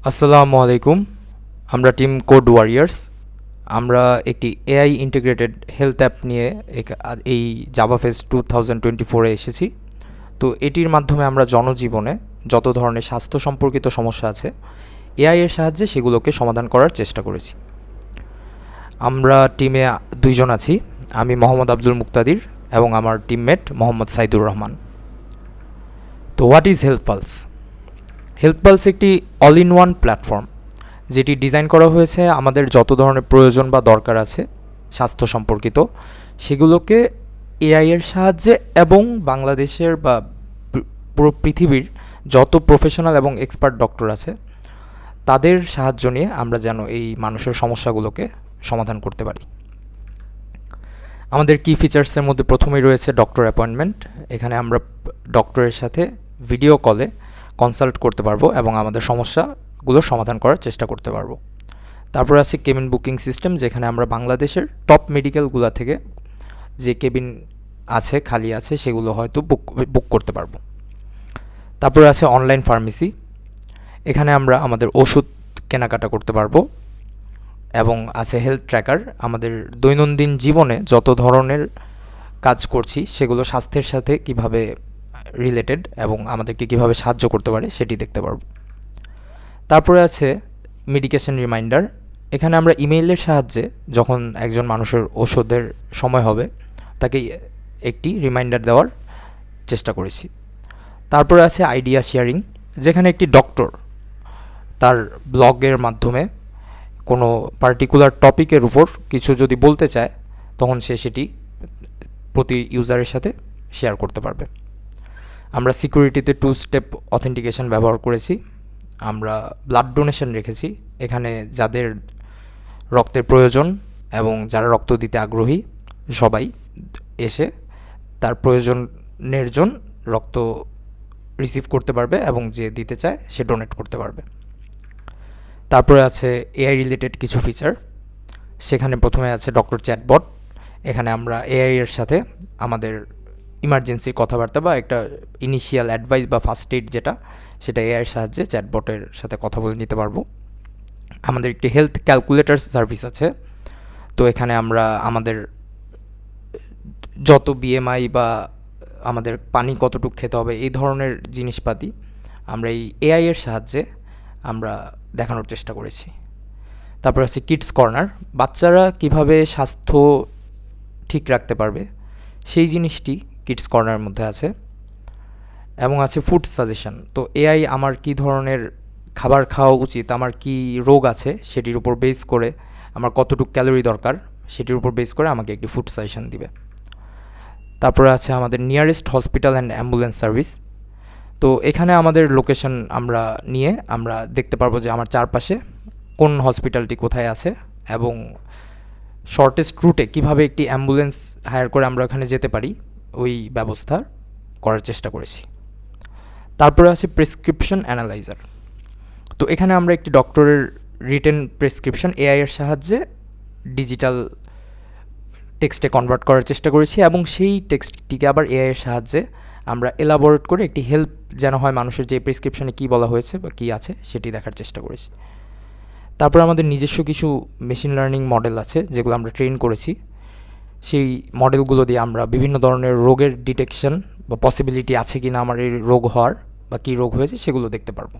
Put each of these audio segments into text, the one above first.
আসসালামু আলাইকুম। আমরা টিম কোড ওয়ারিয়ার্স। আমরা একটি এআই ইন্টিগ্রেটেড হেলথ অ্যাপ নিয়ে এই জাভা ফেস্ট 2024-এ এসেছি। তো এটির মাধ্যমে আমরা জনজীবনে যত ধরনের স্বাস্থ্য সম্পর্কিত সমস্যা আছে এআই এর সাহায্যে সেগুলোকে সমাধান করার চেষ্টা করেছি। আমরা টিমে দুইজন আছি, আমি মোহাম্মদ আব্দুল মুক্তাদির এবং আমার টিমমেট মোহাম্মদ সাইদুর রহমান। তো what is health pulse? Health pulse একটি অল ইন ওয়ান প্ল্যাটফর্ম যেটি ডিজাইন করা হয়েছে আমাদের যত ধরনের প্রয়োজন বা দরকার আছে স্বাস্থ্য সম্পর্কিত সেগুলোকে এআই এর সাহায্যে এবং বাংলাদেশের বা পুরো পৃথিবীর যত প্রফেশনাল এবং এক্সপার্ট ডক্টর আছে তাদের সাহায্য নিয়ে আমরা যেন এই মানুষের সমস্যাগুলোকে সমাধান করতে পারি। আমাদের কি ফিচার্সের মধ্যে প্রথমেই রয়েছে ডক্টর অ্যাপয়েন্টমেন্ট। এখানে আমরা ডক্টরের সাথে ভিডিও কলে কনসাল্ট করতে পারবো এবং আমাদের সমস্যাগুলোর সমাধান করার চেষ্টা করতে পারবো। তারপর আছে কেবিন বুকিং সিস্টেম, যেখানে আমরা বাংলাদেশের টপ মেডিকেলগুলো থেকে যে কেবিন আছে খালি আছে সেগুলো হয়তো বুক করতে পারবো। তারপরে আছে অনলাইন ফার্মেসি, এখানে আমরা আমাদের ওষুধ কেনাকাটা করতে পারবো। এবং আছে হেলথ ট্র্যাকার, আমাদের দৈনন্দিন জীবনে যত ধরনের কাজ করছি সেগুলো স্বাস্থ্যের সাথে কিভাবে রিলেটেড এবং আমাদেরকে কীভাবে সাহায্য করতে পারে সেটি দেখতে পারব। তারপরে আছে মেডিকেশন রিমাইন্ডার, এখানে আমরা ইমেইলের সাহায্যে যখন একজন মানুষের ওষুধের সময় হবে তাকে একটি রিমাইন্ডার দেওয়ার চেষ্টা করেছি। তারপরে আছে আইডিয়া শেয়ারিং, যেখানে একটি ডক্টর তার ব্লগের মাধ্যমে কোনো পার্টিকুলার টপিকের উপর কিছু যদি বলতে চায় তখন সে সেটি প্রতি ইউজারের সাথে শেয়ার করতে পারবে। আমরা সিকিউরিটিতে 2 স্টেপ অথেন্টিকেশন ব্যবহার করেছি। আমরা ব্লাড ডোনেশন রেখেছি, এখানে যাদের রক্তের প্রয়োজন এবং যারা রক্ত দিতে আগ্রহী সবাই এসে তার প্রয়োজনের জন্য রক্ত রিসিভ করতে পারবে এবং যে দিতে চায় সে ডোনেট করতে পারবে। তারপরে আছে এআই রিলেটেড কিছু ফিচার, সেখানে প্রথমে আছে ডক্টর চ্যাটবট, এখানে আমরা এআই এর সাথে আমাদের ইমার্জেন্সি কথাবার্তা বা একটা ইনিশিয়াল অ্যাডভাইস বা ফার্স্ট এইড যেটা সেটা এআইয়ের সাহায্যে চ্যাটবটের সাথে কথা বলে নিতে পারবো। আমাদের একটি হেলথ ক্যালকুলেটর সার্ভিস আছে, তো এখানে আমরা আমাদের যত বিএমআই বা আমাদের পানি কতটুকু খেতে হবে এই ধরনের জিনিসপাতি আমরা এই এআই এর সাহায্যে আমরা দেখানোর চেষ্টা করেছি। তারপর আছে কিডস কর্নার, বাচ্চারা কিভাবে স্বাস্থ্য ঠিক রাখতে পারবে সেই জিনিসটি কিডস কর্নারের মধ্যে আছে। এবং আছে ফুড সাজেশন, তো এআই আমার কি ধরনের খাবার খাওয়া উচিত, আমার কি রোগ আছে সেটির উপর বেস করে আমার কতটুকু ক্যালোরি দরকার সেটির উপর বেস করে আমাকে একটি ফুড সাজেশন দিবে। তারপরে আছে আমাদের nearest hospital and ambulance service, তো এখানে আমাদের লোকেশন আমরা নিয়ে আমরা দেখতে পারবো যে আমার চারপাশে কোন হসপিটালটি কোথায় আছে এবং শর্টেস্ট রুটে কিভাবে একটি অ্যাম্বুলেন্স হায়ার করে আমরা ওখানে যেতে পারি ওই ব্যবস্থা করার চেষ্টা করেছি। তারপরে আছে প্রেসক্রিপশন অ্যানালাইজার, তো এখানে আমরা একটি ডক্টরের রিটেন প্রেসক্রিপশন এআই এর সাহায্যে ডিজিটাল টেক্সটে কনভার্ট করার চেষ্টা করেছি এবং সেই টেক্সটটিকে আবার এআই এর সাহায্যে আমরা এলাবোরেট করে একটি হেল্প যেন হয় মানুষের যে প্রেসক্রিপশনে কী বলা হয়েছে বা কী আছে সেটি দেখার চেষ্টা করেছি। তারপর আমাদের নিজস্ব কিছু মেশিন লার্নিং মডেল আছে যেগুলো আমরা ট্রেন করেছি, সেই মডেলগুলো দিয়ে আমরা বিভিন্ন ধরনের রোগের ডিটেকশন বা পসিবিলিটি আছে কি না আমার এই রোগ হওয়ার বা কী রোগ হয়েছে সেগুলো দেখতে পারবো।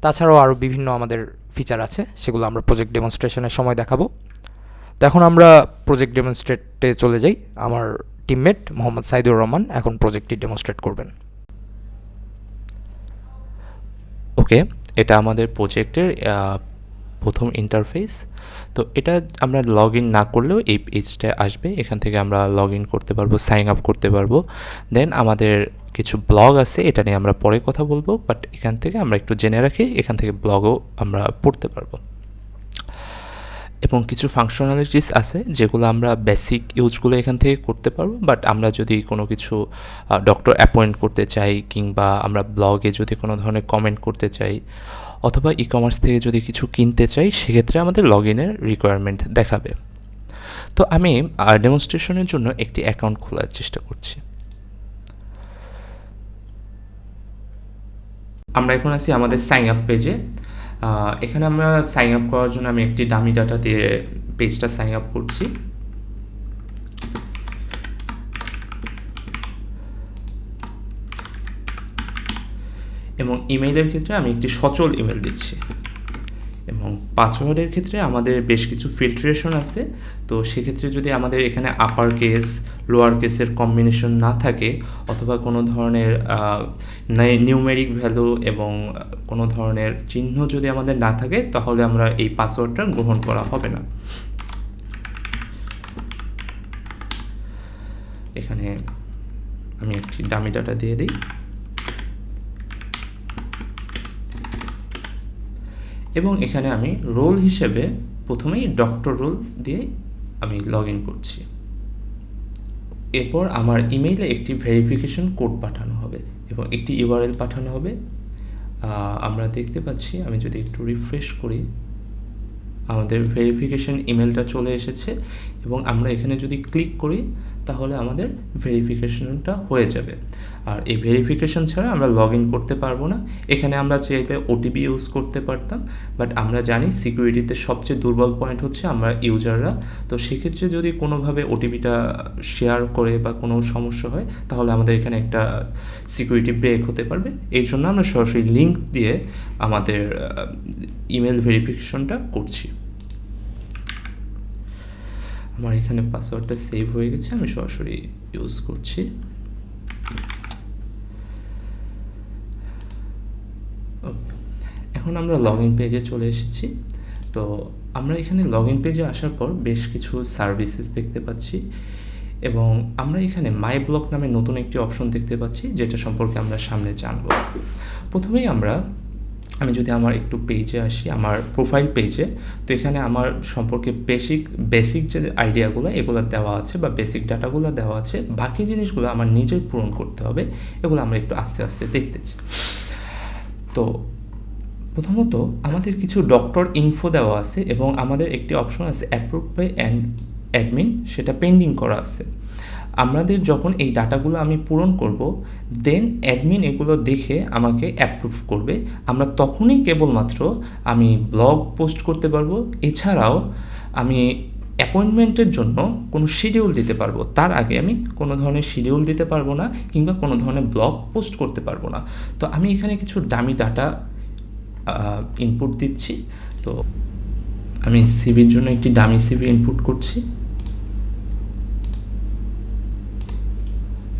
তাছাড়াও আরও বিভিন্ন আমাদের ফিচার আছে, সেগুলো আমরা প্রজেক্ট ডেমনস্ট্রেশনের সময় দেখাবো। তো এখন আমরা প্রজেক্ট ডেমনস্ট্রেটে চলে যাই, আমার টিমমেট মোহাম্মদ সাইদুর রহমান এখন প্রজেক্টটি ডেমনস্ট্রেট করবেন। ওকে, এটা আমাদের প্রজেক্টের প্রথম ইন্টারফেস। তো এটা আমরা লগ ইন না করলেও এই পেজটা আসবে, এখান থেকে আমরা লগ ইন করতে পারবো, সাইন আপ করতে পারবো। দেন আমাদের কিছু ব্লগ আছে, এটা নিয়ে আমরা পরে কথা বলবো, বাট এখান থেকে আমরা একটু জেনে রাখি, এখান থেকে ব্লগও আমরা পড়তে পারবো। এবং কিছু ফাংশনালিটিস আছে যেগুলো আমরা বেসিক ইউজগুলো এখান থেকে করতে পারবো, বাট আমরা যদি কোনো কিছু ডক্টর অ্যাপয়েন্ট করতে চাই কিংবা আমরা ব্লগে যদি কোনো ধরনের কমেন্ট করতে চাই অথবা ই কমার্স থেকে যদি কিছু কিনতে চাই সেক্ষেত্রে আমাদের লগ ইনের রিকোয়ারমেন্ট দেখাবে। তো আমি ডেমনস্ট্রেশনের জন্য একটি অ্যাকাউন্ট খোলার চেষ্টা করছি। আমরা এখন আছি আমাদের সাইন আপ পেজে। এখানে আমরা সাইন আপ করার জন্য আমি একটি ডামি ডাটা দিয়ে পেজটা সাইন আপ করছি। এবং ইমেইলের ক্ষেত্রে আমি একটি সচল ইমেল দিচ্ছি। এবং পাসওয়ার্ডের ক্ষেত্রে আমাদের বেশ কিছু ফিল্ট্রেশন আছে। তো সেক্ষেত্রে যদি আমাদের এখানে আপার কেস লোয়ার কেসের কম্বিনেশন না থাকে, অথবা কোনো ধরনের নিউমেরিক ভ্যালু এবং কোনো ধরনের চিহ্ন যদি আমাদের না থাকে, তাহলে আমরা এই পাসওয়ার্ডটা গ্রহণ করা হবে না। এখানে আমি একটি ডামি ডাটা দিয়ে দিই এবং এখানে আমি রোল হিসেবে প্রথমেই ডক্টর রোল দিয়ে আমি লগ ইন করছি। এরপর আমার ইমেইলে একটি ভেরিফিকেশন কোড পাঠানো হবে এবং একটি ইউআরএল পাঠানো হবে। আমরা দেখতে পাচ্ছি, আমি যদি একটু রিফ্রেশ করি, আমাদের ভেরিফিকেশন ইমেলটা চলে এসেছে এবং আমরা এখানে যদি ক্লিক করি তাহলে আমাদের ভেরিফিকেশনটা হয়ে যাবে। আর এই ভেরিফিকেশন ছাড়া আমরা লগ ইন করতে পারবো না। এখানে আমরা চাইলে ওটিপি ইউজ করতে পারতাম, বাট আমরা জানি সিকিউরিটিতে সবচেয়ে দুর্বল পয়েন্ট হচ্ছে আমরা ইউজাররা। তো সেক্ষেত্রে যদি কোনোভাবে ওটিপিটা শেয়ার করে বা কোনো সমস্যা হয়, তাহলে আমাদের এখানে একটা সিকিউরিটি ব্রেক হতে পারবে। এই জন্য আমরা সরাসরি লিঙ্ক দিয়ে আমাদের ইমেল ভেরিফিকেশনটা করছি। আমার এখানে পাসওয়ার্ডটা সেভ হয়ে গেছে, আমি সরাসরি ইউজ করছি। এখন আমরা লগ ইন পেজে চলে এসেছি। তো আমরা এখানে লগ ইন পেজে আসার পর বেশ কিছু সার্ভিসেস দেখতে পাচ্ছি এবং আমরা এখানে মাই ব্লগ নামে নতুন একটি অপশন দেখতে পাচ্ছি, যেটা সম্পর্কে আমরা সামনে জানব। প্রথমেই আমি যদি আমার একটু পেজে আসি, আমার প্রোফাইল পেজে, তো এখানে আমার সম্পর্কে বেসিক যে আইডিয়াগুলো এগুলো দেওয়া আছে বা বেসিক ডাটাগুলো দেওয়া আছে। বাকি জিনিসগুলো আমার নিজের পূরণ করতে হবে, এগুলো আমরা একটু আস্তে আস্তে দেখতেছি। তো প্রথমত আমাদের কিছু ডক্টর ইনফো দেওয়া আছে এবং আমাদের একটি অপশন আছে অ্যাপ্রুভ বাই অ্যাডমিন, সেটা পেন্ডিং করা আছে। আমাদের যখন এই ডাটাগুলো আমি পূরণ করব, দেন অ্যাডমিন এগুলো দেখে আমাকে অ্যাপ্রুভ করবে। আমরা তখনই কেবলমাত্র আমি ব্লগ পোস্ট করতে পারবো। এছাড়াও আমি অ্যাপয়েন্টমেন্টের জন্য কোনো শিডিউল দিতে পারবো। তার আগে আমি কোনো ধরনের শিডিউল দিতে পারবো না কিংবা কোনো ধরনের ব্লগ পোস্ট করতে পারবো না। তো আমি এখানে কিছু ডামি ডাটা ইনপুট দিচ্ছি। তো আমি সিভির জন্য একটি ডামি সিভি ইনপুট করছি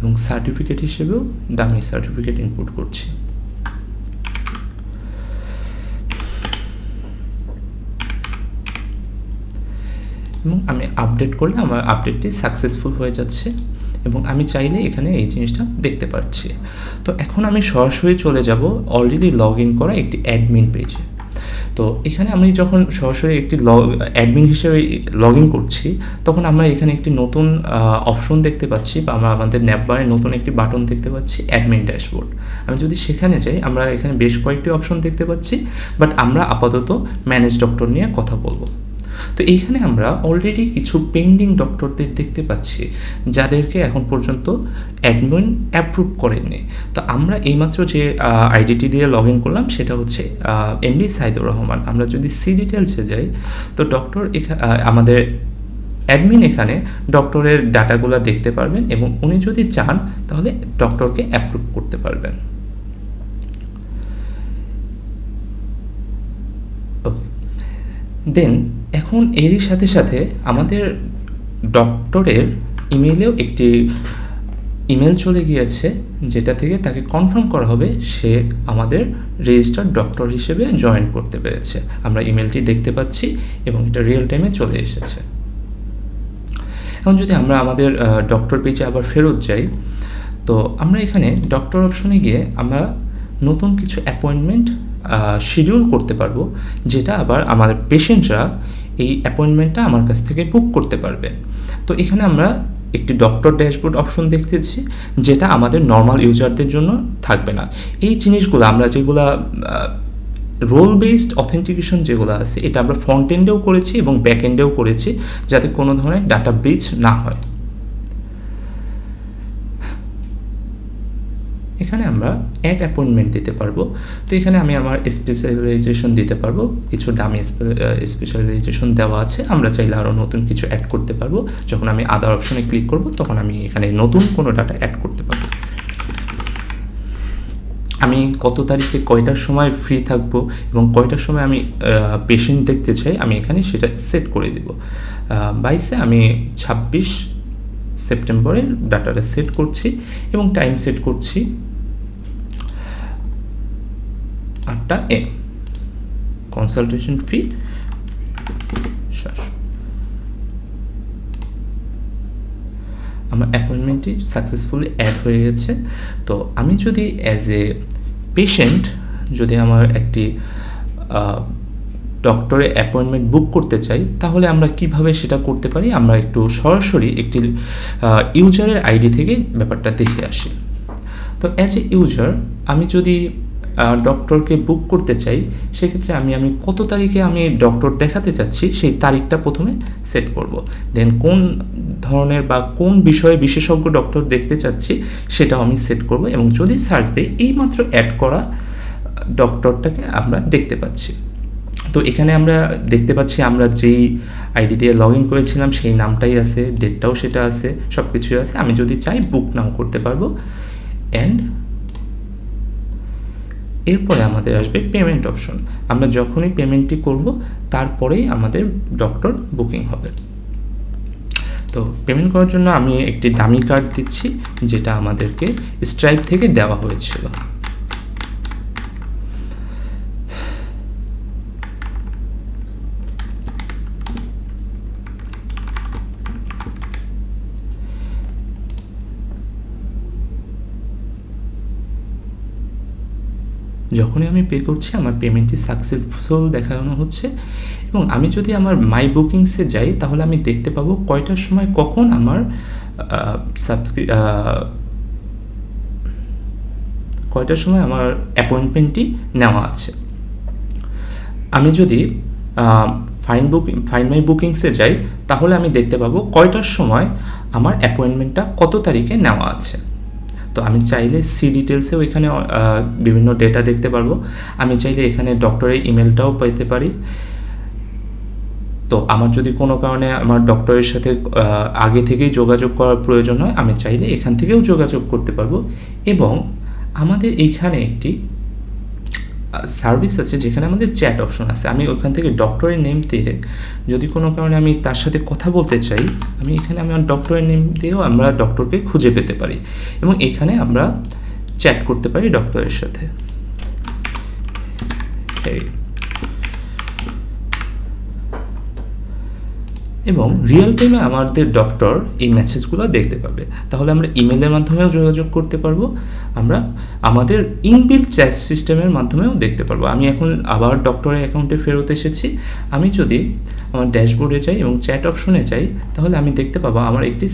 এবং সার্টিফিকেট হিসেবেও ডামি সার্টিফিকেট ইনপুট করছি। এবং আমি আপডেট করলে আমার আপডেটটি সাকসেসফুল হয়ে যাচ্ছে এবং আমি চাইলে এখানে এই জিনিসটা দেখতে পাচ্ছি। তো এখন আমি সরাসরি চলে যাব অলরেডি লগ ইন করা একটি অ্যাডমিন পেজে। তো এখানে আমি যখন সরাসরি একটি অ্যাডমিন হিসেবে লগ ইন করছি, তখন আমরা এখানে একটি নতুন অপশন দেখতে পাচ্ছি বা আমরা আমাদের ন্যাপবারে নতুন একটি বাটন দেখতে পাচ্ছি, অ্যাডমিন ড্যাশবোর্ড। আমি যদি সেখানে যাই, আমরা এখানে বেশ কয়েকটি অপশন দেখতে পাচ্ছি, বাট আমরা আপাতত ম্যানেজ ডক্টর নিয়ে কথা বলবো। তো এইখানে আমরা অলরেডি কিছু পেন্ডিং ডক্টরদের দেখতে পাচ্ছি, যাদেরকে এখন পর্যন্ত অ্যাডমিন অ্যাপ্রুভ করেননি। তো আমরা এইমাত্র যে আইডিটি দিয়ে লগ ইন করলাম সেটা হচ্ছে এমডি সাইদুর রহমান। আমরা যদি সি ডিটেলসে যাই, তো ডক্টর আমাদের অ্যাডমিন এখানে ডক্টরের ডাটাগুলো দেখতে পারবেন এবং উনি যদি চান তাহলে ডক্টরকে অ্যাপ্রুভ করতে পারবেন। দেন এখন এরই সাথে সাথে আমাদের ডক্টরের ইমেইলেও একটি ইমেল চলে গিয়েছে, যেটা থেকে তাকে কনফার্ম করা হবে সে আমাদের রেজিস্টার্ড ডক্টর হিসেবে জয়েন করতে পেরেছে। আমরা ইমেলটি দেখতে পাচ্ছি এবং এটা রিয়েল টাইমে চলে এসেছে। এখন যদি আমরা আমাদের ডক্টর পেজে আবার ফেরত যাই, তো আমরা এখানে ডক্টর অপশনে গিয়ে আমরা নতুন কিছু অ্যাপয়েন্টমেন্ট শিডিউল করতে পারবো, যেটা আবার আমাদের পেশেন্টরা এই অ্যাপয়েন্টমেন্টটা আমার কাছ থেকে বুক করতে পারবে। তো এখানে আমরা একটি ডক্টর ড্যাশবোর্ড অপশন দেখতেছি, যেটা আমাদের নর্মাল ইউজারদের জন্য থাকবে না। এই জিনিসগুলো আমরা যেগুলো রোল বেসড অথেন্টিকেশন যেগুলো আছে, এটা আমরা ফ্রন্ট এন্ডেও করেছি এবং ব্যাক এন্ডেও করেছি, যাতে কোনো ধরনের ডাটা ব্রিচ না হয়। এখানে আমরা অ্যাড অ্যাপয়েন্টমেন্ট দিতে পারবো। তো এখানে আমি আমার স্পেশালাইজেশন দিতে পারবো, কিছু ডামি স্পেশালাইজেশন দেওয়া আছে, আমরা চাইলে আরও নতুন কিছু অ্যাড করতে পারবো। যখন আমি আদার অপশনে ক্লিক করব তখন আমি এখানে নতুন কোনো ডাটা অ্যাড করতে পারবো। আমি কত তারিখে কয়টার সময় ফ্রি থাকবো এবং কয়টার সময় আমি পেশেন্ট দেখতে চাই আমি এখানে সেটা সেট করে দেব। 22-এ আমি 26 সেপ্টেম্বরে ডাটাটা সেট করছি এবং টাইম সেট করছি 8টা AM। কনসালটেশন ফি 700। আমার অ্যাপয়েন্টমেন্টটি সাকসেসফুলি অ্যাড হয়ে গেছে। তো আমি যদি অ্যাজ এ পেশেন্ট যদি আমার একটি ডক্টরের অ্যাপয়েন্টমেন্ট বুক করতে চাই তাহলে আমরা কিভাবে সেটা করতে পারি, আমরা একটু সরাসরি একটি ইউজারের আইডি থেকে ব্যাপারটা দেখে আসি। তো অ্যাজ এ ইউজার আমি যদি ডক্টরকে বুক করতে চাই সেক্ষেত্রে আমি কত তারিখে আমি ডক্টর দেখাতে চাচ্ছি সেই তারিখটা প্রথমে সেট করব। দেন কোন ধরনের বা কোন বিষয়ে বিশেষজ্ঞ ডক্টর দেখতে চাচ্ছি সেটাও আমি সেট করব এবং যদি সার্চ দিই এইমাত্র অ্যাড করা ডক্টরটাকে আমরা দেখতে পাচ্ছি। তো এখানে আমরা দেখতে পাচ্ছি আমরা যেই আইডি দিয়ে লগ ইন করেছিলাম সেই নামটাই আছে, ডেটটাও সেটা আছে, সব কিছুই আছে। আমি যদি চাই বুক নাও করতে পারবো। অ্যান্ড এরপরে আমাদের আসবে পেমেন্ট অপশন। আমরা যখনই পেমেন্টটি করব তারপরেই আমাদের ডক্টর বুকিং হবে। তো পেমেন্ট করার জন্য আমি একটি ডামি কার্ড দিচ্ছি যেটা আমাদেরকে স্ট্রাইপ থেকে দেওয়া হয়েছিল। যখনই আমি পে করছি আমার পেমেন্টটি সাকসেসফুল দেখানো হচ্ছে এবং আমি যদি আমার মাই বুকিংসে যাই তাহলে আমি দেখতে পাবো কয়টার সময় কখন আমার কয়টার সময় আমার অ্যাপয়েন্টমেন্টটি নেওয়া আছে। আমি যদি ফাইন্ড মাই বুকিংসে যাই তাহলে আমি দেখতে পাবো কয়টার সময় আমার অ্যাপয়েন্টমেন্টটা কত তারিখে নেওয়া আছে। তো আমি চাইলে সি ডিটেলসেও এখানে বিভিন্ন ডেটা দেখতে পারবো। আমি চাইলে এখানে ডক্টরের ইমেলটাও পেতে পারি। তো আমার যদি কোনো কারণে আমার ডক্টরের সাথে আগে থেকেই যোগাযোগ করার প্রয়োজন হয় আমি চাইলে এখান থেকেও যোগাযোগ করতে পারবো। এবং আমাদের এইখানে একটি সার্ভিস আছে যেখানে আমাদের চ্যাট অপশন আছে। আমি ওখান থেকে ডক্টরের নেম দিয়ে যদি কোনো কারণে আমি তার সাথে কথা বলতে চাই আমি এখানে আমার ডক্টরের নেম দিয়েও আমরা ডক্টরকে খুঁজে পেতে পারি এবং এখানে আমরা চ্যাট করতে পারি ডক্টরের সাথে। এবং রিয়েল টাইমে আমাদের ডক্টর এই মেসেজগুলো দেখতে পাবে। তাহলে আমরা ইমেলের মাধ্যমেও যোগাযোগ করতে পারবো, আমরা আমাদের ইনবিল্ট চ্যাট সিস্টেমের মাধ্যমেও দেখতে পারবো। আমি এখন আবার ডক্টরের অ্যাকাউন্টে ফেরত এসেছি। আমি যদি আমার ড্যাশবোর্ডে যাই এবং চ্যাট অপশনে যাই তাহলে আমি দেখতে পাবো আমার একটি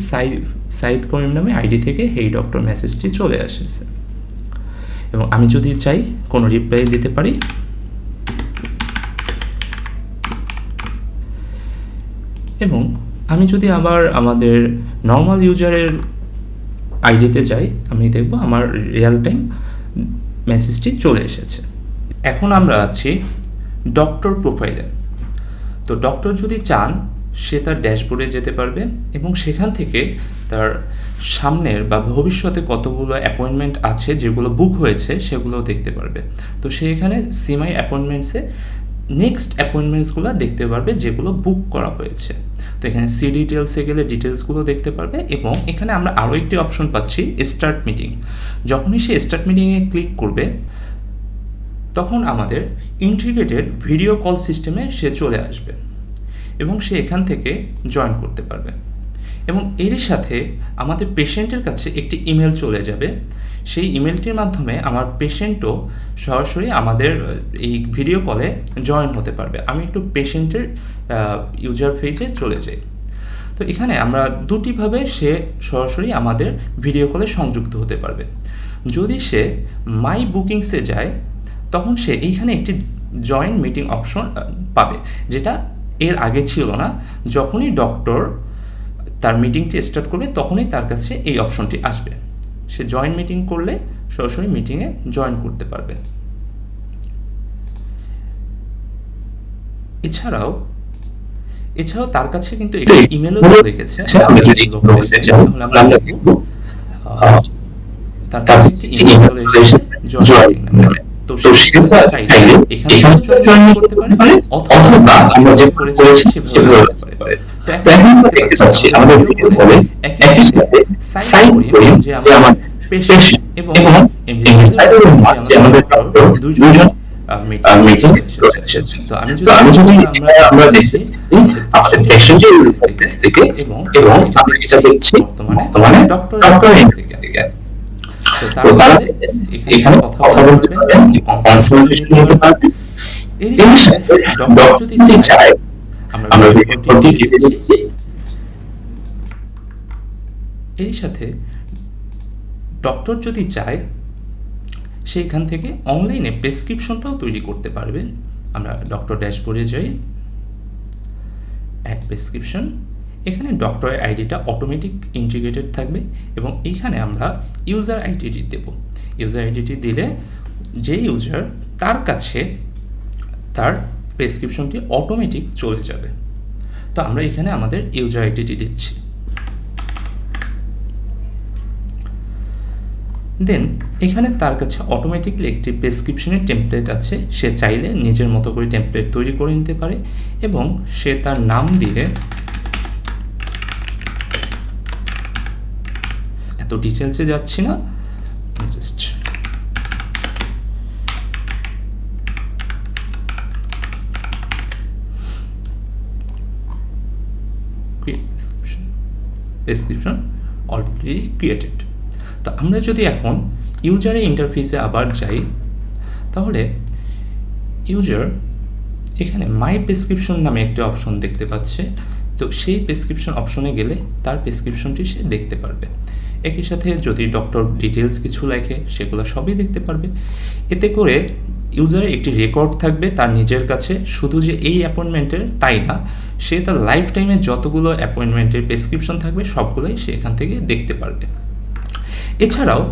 সাইদ করিম নামে আইডি থেকে এই ডক্টর মেসেজটি চলে এসেছে এবং আমি যদি চাই কোনো রিপ্লাই দিতে পারি। এবং আমি যদি আবার আমাদের নর্মাল ইউজারের আইডিতে যাই আমি দেখব আমার রিয়েল টাইম মেসেজটি চলে এসেছে। এখন আমরা আছি ডক্টর প্রোফাইলে। তো ডক্টর যদি চান সে তার ড্যাশবোর্ডে যেতে পারবে এবং সেখান থেকে তার সামনের বা ভবিষ্যতে কতগুলো অ্যাপয়েন্টমেন্ট আছে যেগুলো বুক হয়েছে সেগুলো দেখতে পারবে। তো সে এখানে সিমাই অ্যাপয়েন্টমেন্টসে নেক্সট অ্যাপয়েন্টমেন্টসগুলো দেখতে পারবে যেগুলো বুক করা হয়েছে। তো এখানে সি ডিটেলসে গেলে ডিটেলসগুলো দেখতে পারবে এবং এখানে আমরা আরও একটি অপশন পাচ্ছি স্টার্ট মিটিং। যখনই সে স্টার্ট মিটিংয়ে ক্লিক করবে তখন আমাদের ইন্টিগ্রেটেড ভিডিও কল সিস্টেমে সে চলে আসবে এবং সে এখান থেকে জয়েন করতে পারবে এবং এরই সাথে আমাদের পেশেন্টের কাছে একটি ইমেল চলে যাবে। সেই ইমেলটির মাধ্যমে আমার পেশেন্টও সরাসরি আমাদের এই ভিডিও কলে জয়েন হতে পারবে। আমি একটু পেশেন্টের ইউজার পেজে চলে যাই। তো এখানে আমরা দুটিভাবে সে সরাসরি আমাদের ভিডিও কলে সংযুক্ত হতে পারবে। যদি সে মাই বুকিংসে যায় তখন সে এইখানে একটি জয়েন মিটিং অপশন পাবে যেটা এর আগে ছিল না। যখনই ডক্টর তার মিটিংটি স্টার্ট করবে তখনই তার কাছে এই অপশনটি আসবে। সে জয়েন মিটিং করলে সরাসরি মিটিংয়ে জয়েন করতে পারবে। এছাড়াও তার কাছে কিন্তু একটি ইমেলও রেখেছে। আমরা যদি ব্লগসে যাই তাহলে আমরা দেখব তার কাছে একটি ইমেল চলে এসেছে জয়েনিং নামে। তো সে চাইলে এখানে জয়েন করতে পারে অথবা আমরা যে করেছি সেভাবে করতে পারে। তো এখন আমরা দেখতে পাচ্ছি আমাদের ভিডিও কলে একই সাথে সাইন করি যে আমার পেশেন্ট এবং এমডি সাইডের যে আমাদের ডক্টর দুজন মিটিং চলে এসেছে। তো আমি যদি আমরা দেখি আমাদের পেশেন্টের ইন্টারফেস থেকে এবং আমরা এটা দেখছি বর্তমানে ডক্টরের থেকে। তো তারা এখানে কথা বলতে পারবেন, কনসালটেশন নিতে পারবেন। এর সাথে ডক্টর যদি চায় আমরা রিপোর্টটি লিখে দিচ্ছি। এর সাথে ডক্টর যদি চায় সেইখান থেকে অনলাইনে প্রেসক্রিপশনটাও তৈরি করতে পারবেন। আমরা ডক্টর ড্যাশবোর্ডে যাই, অ্যাড প্রেসক্রিপশন। এখানে ডক্টরের আইডিটা অটোমেটিক ইন্টিগ্রেটেড থাকবে এবং এইখানে আমরা ইউজার আইডিটি দেব। ইউজার আইডিটি দিলে যে ইউজার তার কাছে তার প্রেসক্রিপশনটি অটোমেটিক চলে যাবে। তো আমরা এখানে আমাদের ইউজার আইডিটি দিচ্ছি। দেন এখানে তার কাছে অটোমেটিকলি একটি প্রেসক্রিপশনের টেমপ্লেট আছে। সে চাইলে নিজের মতো করে টেমপ্লেট তৈরি করে নিতে পারে এবং সে তার নাম দিয়ে, এত ডিটেলসে যাচ্ছি না, জাস্ট প্রেসক্রিপশন অলরেডি ক্রিয়েটেড। তো আমরা যদি এখন ইউজারের ইন্টারফেসে আবার যাই তাহলে ইউজার এখানে মাই প্রেসক্রিপশন নামে একটি অপশন দেখতে পাচ্ছে। তো সেই প্রেসক্রিপশন অপশনে গেলে তার প্রেসক্রিপশনটি সে দেখতে পারবে। একই সাথে যদি ডক্টর ডিটেলস কিছু লেখে সেগুলো সবই দেখতে পারবে। এতে করে ইউজারের একটি রেকর্ড থাকবে তার নিজের কাছে, শুধু যে এই অ্যাপয়েন্টমেন্টের তাই না, সে তার লাইফ টাইমে যতগুলো অ্যাপয়েন্টমেন্টের প্রেসক্রিপশন থাকবে সবগুলোই সে এখান থেকে দেখতে পারবে। এছাড়াও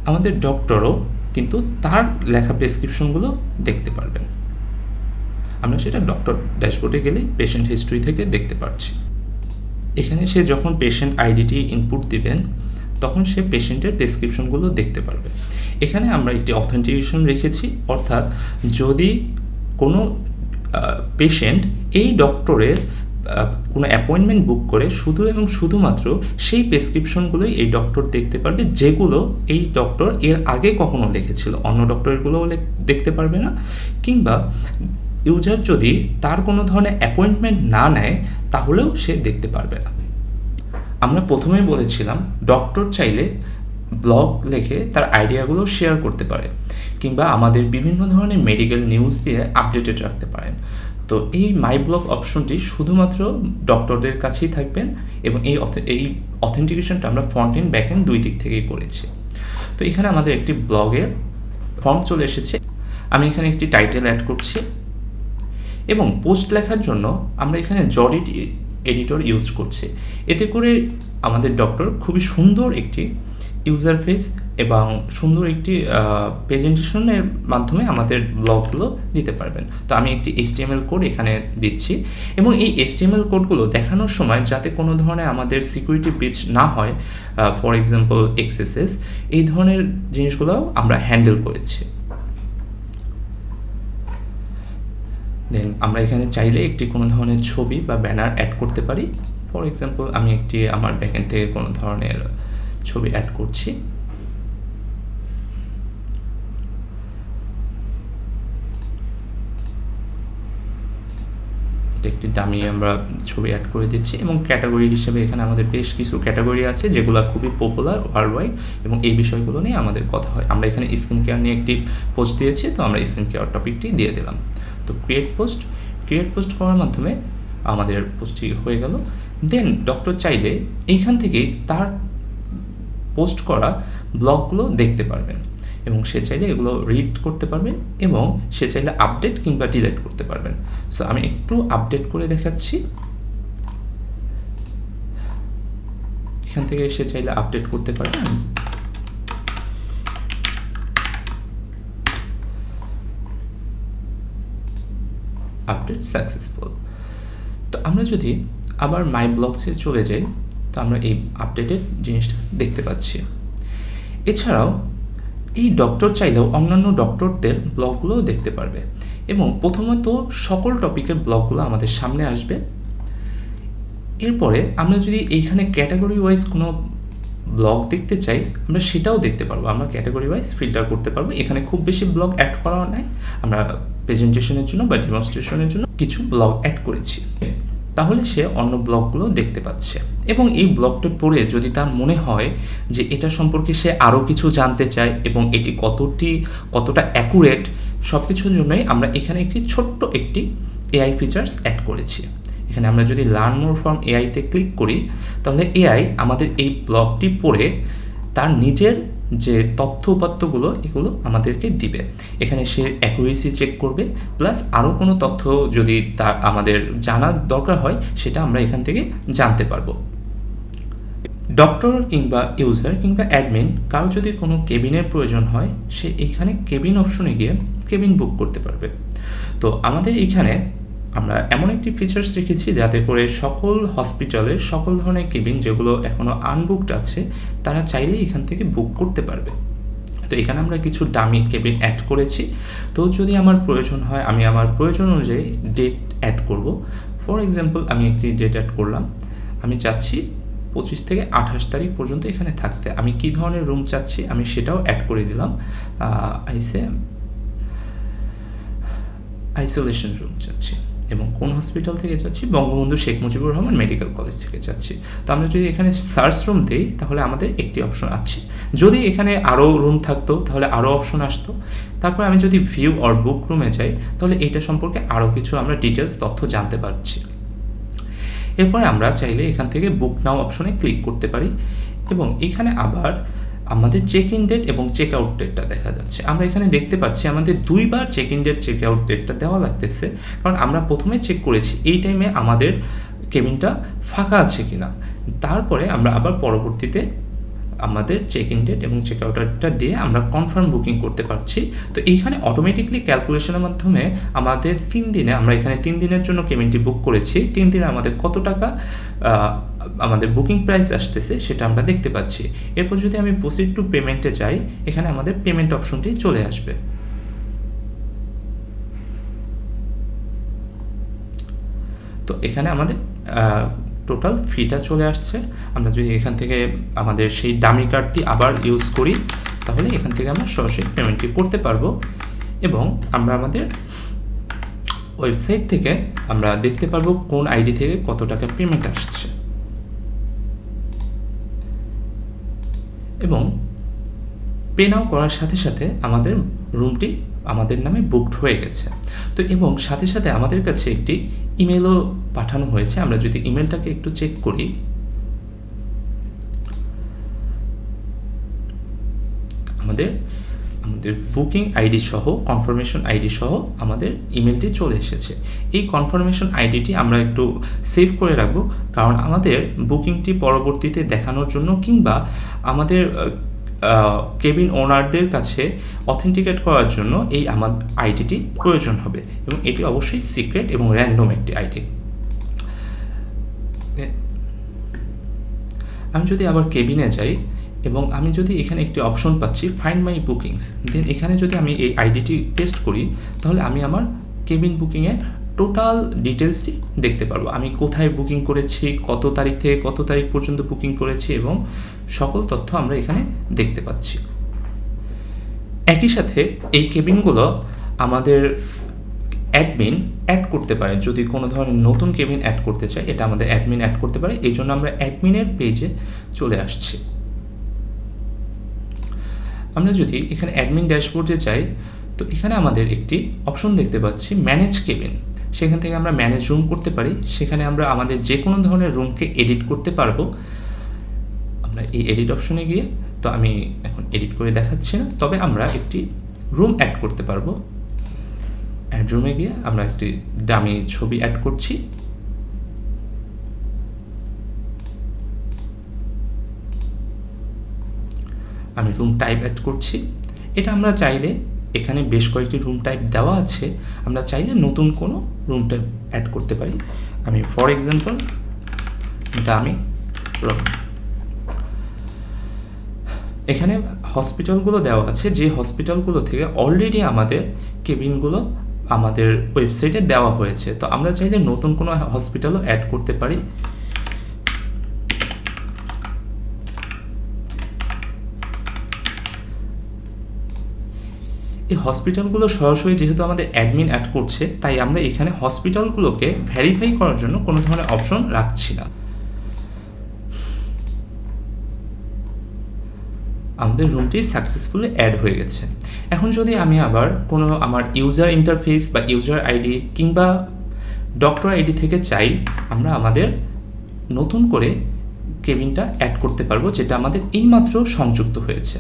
আমাদের ডক্টরও কিন্তু তার লেখা প্রেসক্রিপশনগুলো দেখতে পারবেন। আমরা সেটা ডক্টর ড্যাশবোর্ডে গেলে পেশেন্ট হিস্ট্রি থেকে দেখতে পাচ্ছি। এখানে সে যখন পেশেন্ট আইডিটি ইনপুট দিবেন তখন সে পেশেন্টের প্রেসক্রিপশনগুলো দেখতে পারবে। এখানে আমরা একটি অথেন্টিকেশন রেখেছি, অর্থাৎ যদি কোনো পেশেন্ট এই ডক্টরের কোনো অ্যাপয়েন্টমেন্ট বুক করে শুধু এবং শুধুমাত্র সেই প্রেসক্রিপশনগুলোই এই ডক্টর দেখতে পারবে যেগুলো এই ডক্টর এর আগে কখনো লিখেছিল, অন্য ডক্টরগুলোও দেখতে পারবে না। কিংবা ইউজার যদি তার কোনো ধরনের অ্যাপয়েন্টমেন্ট না নেয় তাহলেও সে দেখতে পারবে না। আমরা প্রথমেই বলেছিলাম ডক্টর চাইলে ব্লগ লিখে তার আইডিয়াগুলো শেয়ার করতে পারে কিংবা আমাদের বিভিন্ন ধরনের মেডিকেল নিউজ দিয়ে আপডেটেড রাখতে পারেন। তো এই মাই ব্লগ অপশনটি শুধুমাত্র ডক্টরদের কাছেই থাকবেন এবং এই অথেন্টিকেশনটা আমরা ফ্রন্ট এন্ড ব্যাক এন্ড দুই দিক থেকেই করেছি। তো এখানে আমাদের একটি ব্লগের ফর্ম চলে এসেছে। আমি এখানে একটি টাইটেল অ্যাড করছি এবং পোস্ট লেখার জন্য আমরা এখানে জডিট এডিটর ইউজ করছি। এতে করে আমাদের ডক্টর খুবই সুন্দর একটি ইউজার ফেস এবং সুন্দর একটি প্রেজেন্টেশনের মাধ্যমে আমাদের ব্লগগুলো দিতে পারবেন। তো আমি একটি HTML কোড এখানে দিচ্ছি এবং এই HTML কোডগুলো দেখানোর সময় যাতে কোনো ধরনের আমাদের সিকিউরিটি ব্রিচ না হয়, ফর এক্সাম্পল XSS, এই ধরনের জিনিসগুলো আমরা হ্যান্ডেল করেছি। দেন আমরা এখানে চাইলে একটি কোনো ধরনের ছবি বা ব্যানার অ্যাড করতে পারি। ফর এক্সাম্পল আমি একটি আমার ব্যাকএন্ড থেকে কোনো ধরনের ছবি অ্যাড করছি। এটা একটি ডামি আমরা ছবি অ্যাড করে দিচ্ছি এবং ক্যাটাগরি হিসেবে এখানে আমাদের বেশ কিছু ক্যাটাগরি আছে যেগুলো খুবই পপুলার ওয়ার্ল্ড ওয়াইড এবং এই বিষয়গুলো নিয়ে আমাদের কথা হয়। আমরা এখানে স্কিন কেয়ার নিয়ে একটি পোস্ট দিয়েছি, তো আমরা স্কিন কেয়ার টপিকটি দিয়ে দিলাম। তো ক্রিয়েট পোস্ট করার মাধ্যমে আমাদের পোস্টটি হয়ে গেল। দেন ডক্টর চাইলে এইখান থেকে তার পোস্ট করা ব্লগগুলো দেখতে পারবেন এবং সে চাইলে এগুলো রিড করতে পারবেন এবং সে চাইলে আপডেট কিংবা ডিলিট করতে পারবেন। সো আমি একটু আপডেট করে দেখাচ্ছি। এখান থেকে সে চাইলে আপডেট করতে পারবেন। Update successful. তো আমরা যদি আবার মাই ব্লগসে চলে যাই, তো আমরা এই আপডেটেড জিনিসটা দেখতে পাচ্ছি। এছাড়াও এই ডক্টর চাইলেও অন্যান্য ডক্টরদের ব্লগগুলোও দেখতে পারবে, এবং প্রথমত সকল টপিকের ব্লগগুলো আমাদের সামনে আসবে। এরপরে আমরা যদি এইখানে ক্যাটাগরি ওয়াইজ কোনো ব্লগ দেখতে চাই, আমরা সেটাও দেখতে পারবো। আমরা ক্যাটাগরি ওয়াইজ ফিল্টার করতে পারবো। এখানে খুব বেশি ব্লগ অ্যাড করা নাই, আমরা প্রেজেন্টেশনের জন্য বা ডেমনস্ট্রেশনের জন্য কিছু ব্লগ অ্যাড করেছি। তাহলে সে অন্য ব্লগগুলো দেখতে পাচ্ছে, এবং এই ব্লগটা পড়ে যদি তার মনে হয় যে এটা সম্পর্কে সে আরও কিছু জানতে চায় এবং এটি কতটা অ্যাকুরেট, সব কিছুর জন্যই আমরা এখানে ছোট্ট একটি এআই ফিচার্স অ্যাড করেছি। এখানে আমরা যদি লার্ন মোর ফ্রম এআইতে ক্লিক করি, তাহলে এআই আমাদের এই ব্লগটি পড়ে তার নিজের যে তথ্য উপাত্তগুলো এগুলো আমাদেরকে দিবে। এখানে সে অ্যাকুরেসি চেক করবে, প্লাস আরও কোনো তথ্য যদি তার আমাদের জানার দরকার হয় সেটা আমরা এখান থেকে জানতে পারবো। ডক্টর কিংবা ইউজার কিংবা অ্যাডমিন কারো যদি কোনো কেবিনের প্রয়োজন হয়, সে এখানে কেবিন অপশনে গিয়ে কেবিন বুক করতে পারবে। তো আমাদের এখানে আমরা এমন একটি ফিচার্স রেখেছি যাতে করে সকল হসপিটালের সকল ধরনের কেবিন যেগুলো এখনও আনবুকড আছে তারা চাইলেই এখান থেকে বুক করতে পারবে। তো এখানে আমরা কিছু ডামি কেবিন অ্যাড করেছি। তো যদি আমার প্রয়োজন হয়, আমি আমার প্রয়োজন অনুযায়ী ডেট অ্যাড করব। ফর এক্সাম্পল আমি একটি ডেট অ্যাড করলাম, আমি চাচ্ছি 25 থেকে 28 তারিখ পর্যন্ত এখানে থাকতে। আমি কী ধরনের রুম চাচ্ছি আমি সেটাও অ্যাড করে দিলাম। আইসোলেশন রুম চাচ্ছি, এবং কোন হসপিটাল থেকে যাচ্ছি, বঙ্গবন্ধু শেখ মুজিবুর রহমান মেডিকেল কলেজ থেকে যাচ্ছি। তো আমরা যদি এখানে সার্চ রুম দিই তাহলে আমাদের একটি অপশন আছে। যদি এখানে আরও রুম থাকতো তাহলে আরও অপশন আসতো। তারপর আমি যদি ভিউ অর বুক রুমে যাই তাহলে এইটা সম্পর্কে আরও কিছু আমরা ডিটেলস তথ্য জানতে পারছি। এরপরে আমরা চাইলে এখান থেকে বুক নাও অপশনে ক্লিক করতে পারি, এবং এখানে আবার আমাদের চেক ইন ডেট এবং চেক আউট ডেটটা দেখা যাচ্ছে। আমরা এখানে দেখতে পাচ্ছি আমাদের 2 বার check in date check out ডেটটা দেওয়া লাগতেছে, কারণ আমরা প্রথমে চেক করেছি এই টাইমে আমাদের কেবিনটা ফাঁকা আছে কিনা। তারপরে আমরা আবার পরবর্তীতে আমাদের চেক ইন ডেট এবং চেক আউট ডেটটা দিয়ে আমরা কনফার্ম বুকিং করতে পারছি। তো এইখানে অটোমেটিকলি ক্যালকুলেশনের মাধ্যমে আমাদের 3 দিনে, আমরা এখানে 3 দিনের জন্য কেবিনটি বুক করেছি, 3 দিনে আমাদের কত টাকা আমাদের বুকিং প্রাইস আসতেছে সেটা আমরা দেখতে পাচ্ছি। এরপর যদি আমি প্রসিড টু পেমেন্টে যাই, এখানে আমাদের পেমেন্ট অপশনটি চলে আসবে। তো এখানে আমাদের টোটাল ফিটা চলে আসছে। আমরা যদি এখান থেকে আমাদের সেই ডামি কার্ডটি আবার ইউজ করি তাহলে এখান থেকে আমরা সরাসরি পেমেন্টটি করতে পারবো, এবং আমরা আমাদের ওয়েবসাইট থেকে আমরা দেখতে পারবো কোন আইডি থেকে কত টাকা পেমেন্ট আসছে, এবং পে নাও করার সাথে সাথে আমাদের রুমটি আমাদের নামে বুকড হয়ে গেছে। তো এবং সাথে সাথে আমাদের কাছে একটি ইমেলও পাঠানো হয়েছে। আমরা যদি ইমেলটাকে একটু চেক করি, আমাদের বুকিং আইডি সহ কনফার্মেশন আইডি সহ আমাদের ইমেলটি চলে এসেছে। এই কনফার্মেশন আইডিটি আমরা একটু সেভ করে রাখবো, কারণ আমাদের বুকিংটি পরবর্তীতে দেখানোর জন্য কিংবা আমাদের কেবিন ওনারদের কাছে অথেন্টিকেট করার জন্য এই আমার আইডিটি প্রয়োজন হবে, এবং এটি অবশ্যই সিক্রেট এবং র্যান্ডম একটি আইডি। আমি যদি আবার কেবিনে যাই এবং আমি যদি এখানে একটি অপশন পাচ্ছি ফাইন্ড মাই বুকিংস, দেন এখানে যদি আমি এই আইডিটি পেস্ট করি তাহলে আমি আমার কেবিন বুকিংয়ের টোটাল ডিটেলসটি দেখতে পারবো। আমি কোথায় বুকিং করেছি, কত তারিখ থেকে কত তারিখ পর্যন্ত বুকিং করেছি, এবং সকল তথ্য আমরা এখানে দেখতে পাচ্ছি। একই সাথে এই কেবিনগুলো আমাদের অ্যাডমিন অ্যাড করতে পারে। যদি কোনো ধরনের নতুন কেবিন অ্যাড করতে চায়, এটা আমাদের অ্যাডমিন অ্যাড করতে পারে। এই জন্য আমরা অ্যাডমিনের পেজে চলে আসছি। আমরা যদি এখানে অ্যাডমিন ড্যাশবোর্ডে যাই, তো এখানে আমাদের একটি অপশন দেখতে পাচ্ছি ম্যানেজ কেবিন। সেখান থেকে আমরা ম্যানেজ রুম করতে পারি। সেখানে আমরা আমাদের যে কোনো ধরনের রুমকে এডিট করতে পারবো। আমরা এই এডিট অপশনে গিয়ে, তো আমি এখন এডিট করে দেখাচ্ছি না, তবে আমরা একটি রুম অ্যাড করতে পারবো। অ্যাড রুমে গিয়ে আমরা একটি দামি ছবি অ্যাড করছি। আমি রুম টাইপ অ্যাড করছি। এটা আমরা চাইলে এখানে বেশ কয়েকটি রুম টাইপ দেওয়া আছে, আমরা চাইলে নতুন কোনো রুম টাইপ অ্যাড করতে পারি। আমি ফর এক্সাম্পল এটা আমি এখানে হসপিটালগুলো দেওয়া আছে, যে হসপিটালগুলো থেকে অলরেডি আমাদের কেবিনগুলো আমাদের ওয়েবসাইটে দেওয়া হয়েছে। তো আমরা চাইলে নতুন কোনো হসপিটালও অ্যাড করতে পারি। এই হসপিটালগুলো সরাসরি যেহেতু আমাদের অ্যাডমিন অ্যাড করছে, তাই আমরা এখানে হসপিটালগুলোকে ভেরিফাই করার জন্য কোনো ধরনের অপশন রাখছি না। আমাদের রুমটি সাকসেসফুলি অ্যাড হয়ে গেছে। এখন যদি আমি আবার কোনো আমার ইউজার ইন্টারফেস বা ইউজার আইডি কিংবা ডক্টর আইডি থেকে চাই, আমরা আমাদের নতুন করে কেবিনটা অ্যাড করতে পারবো, যেটা আমাদের এইমাত্র সংযুক্ত হয়েছে।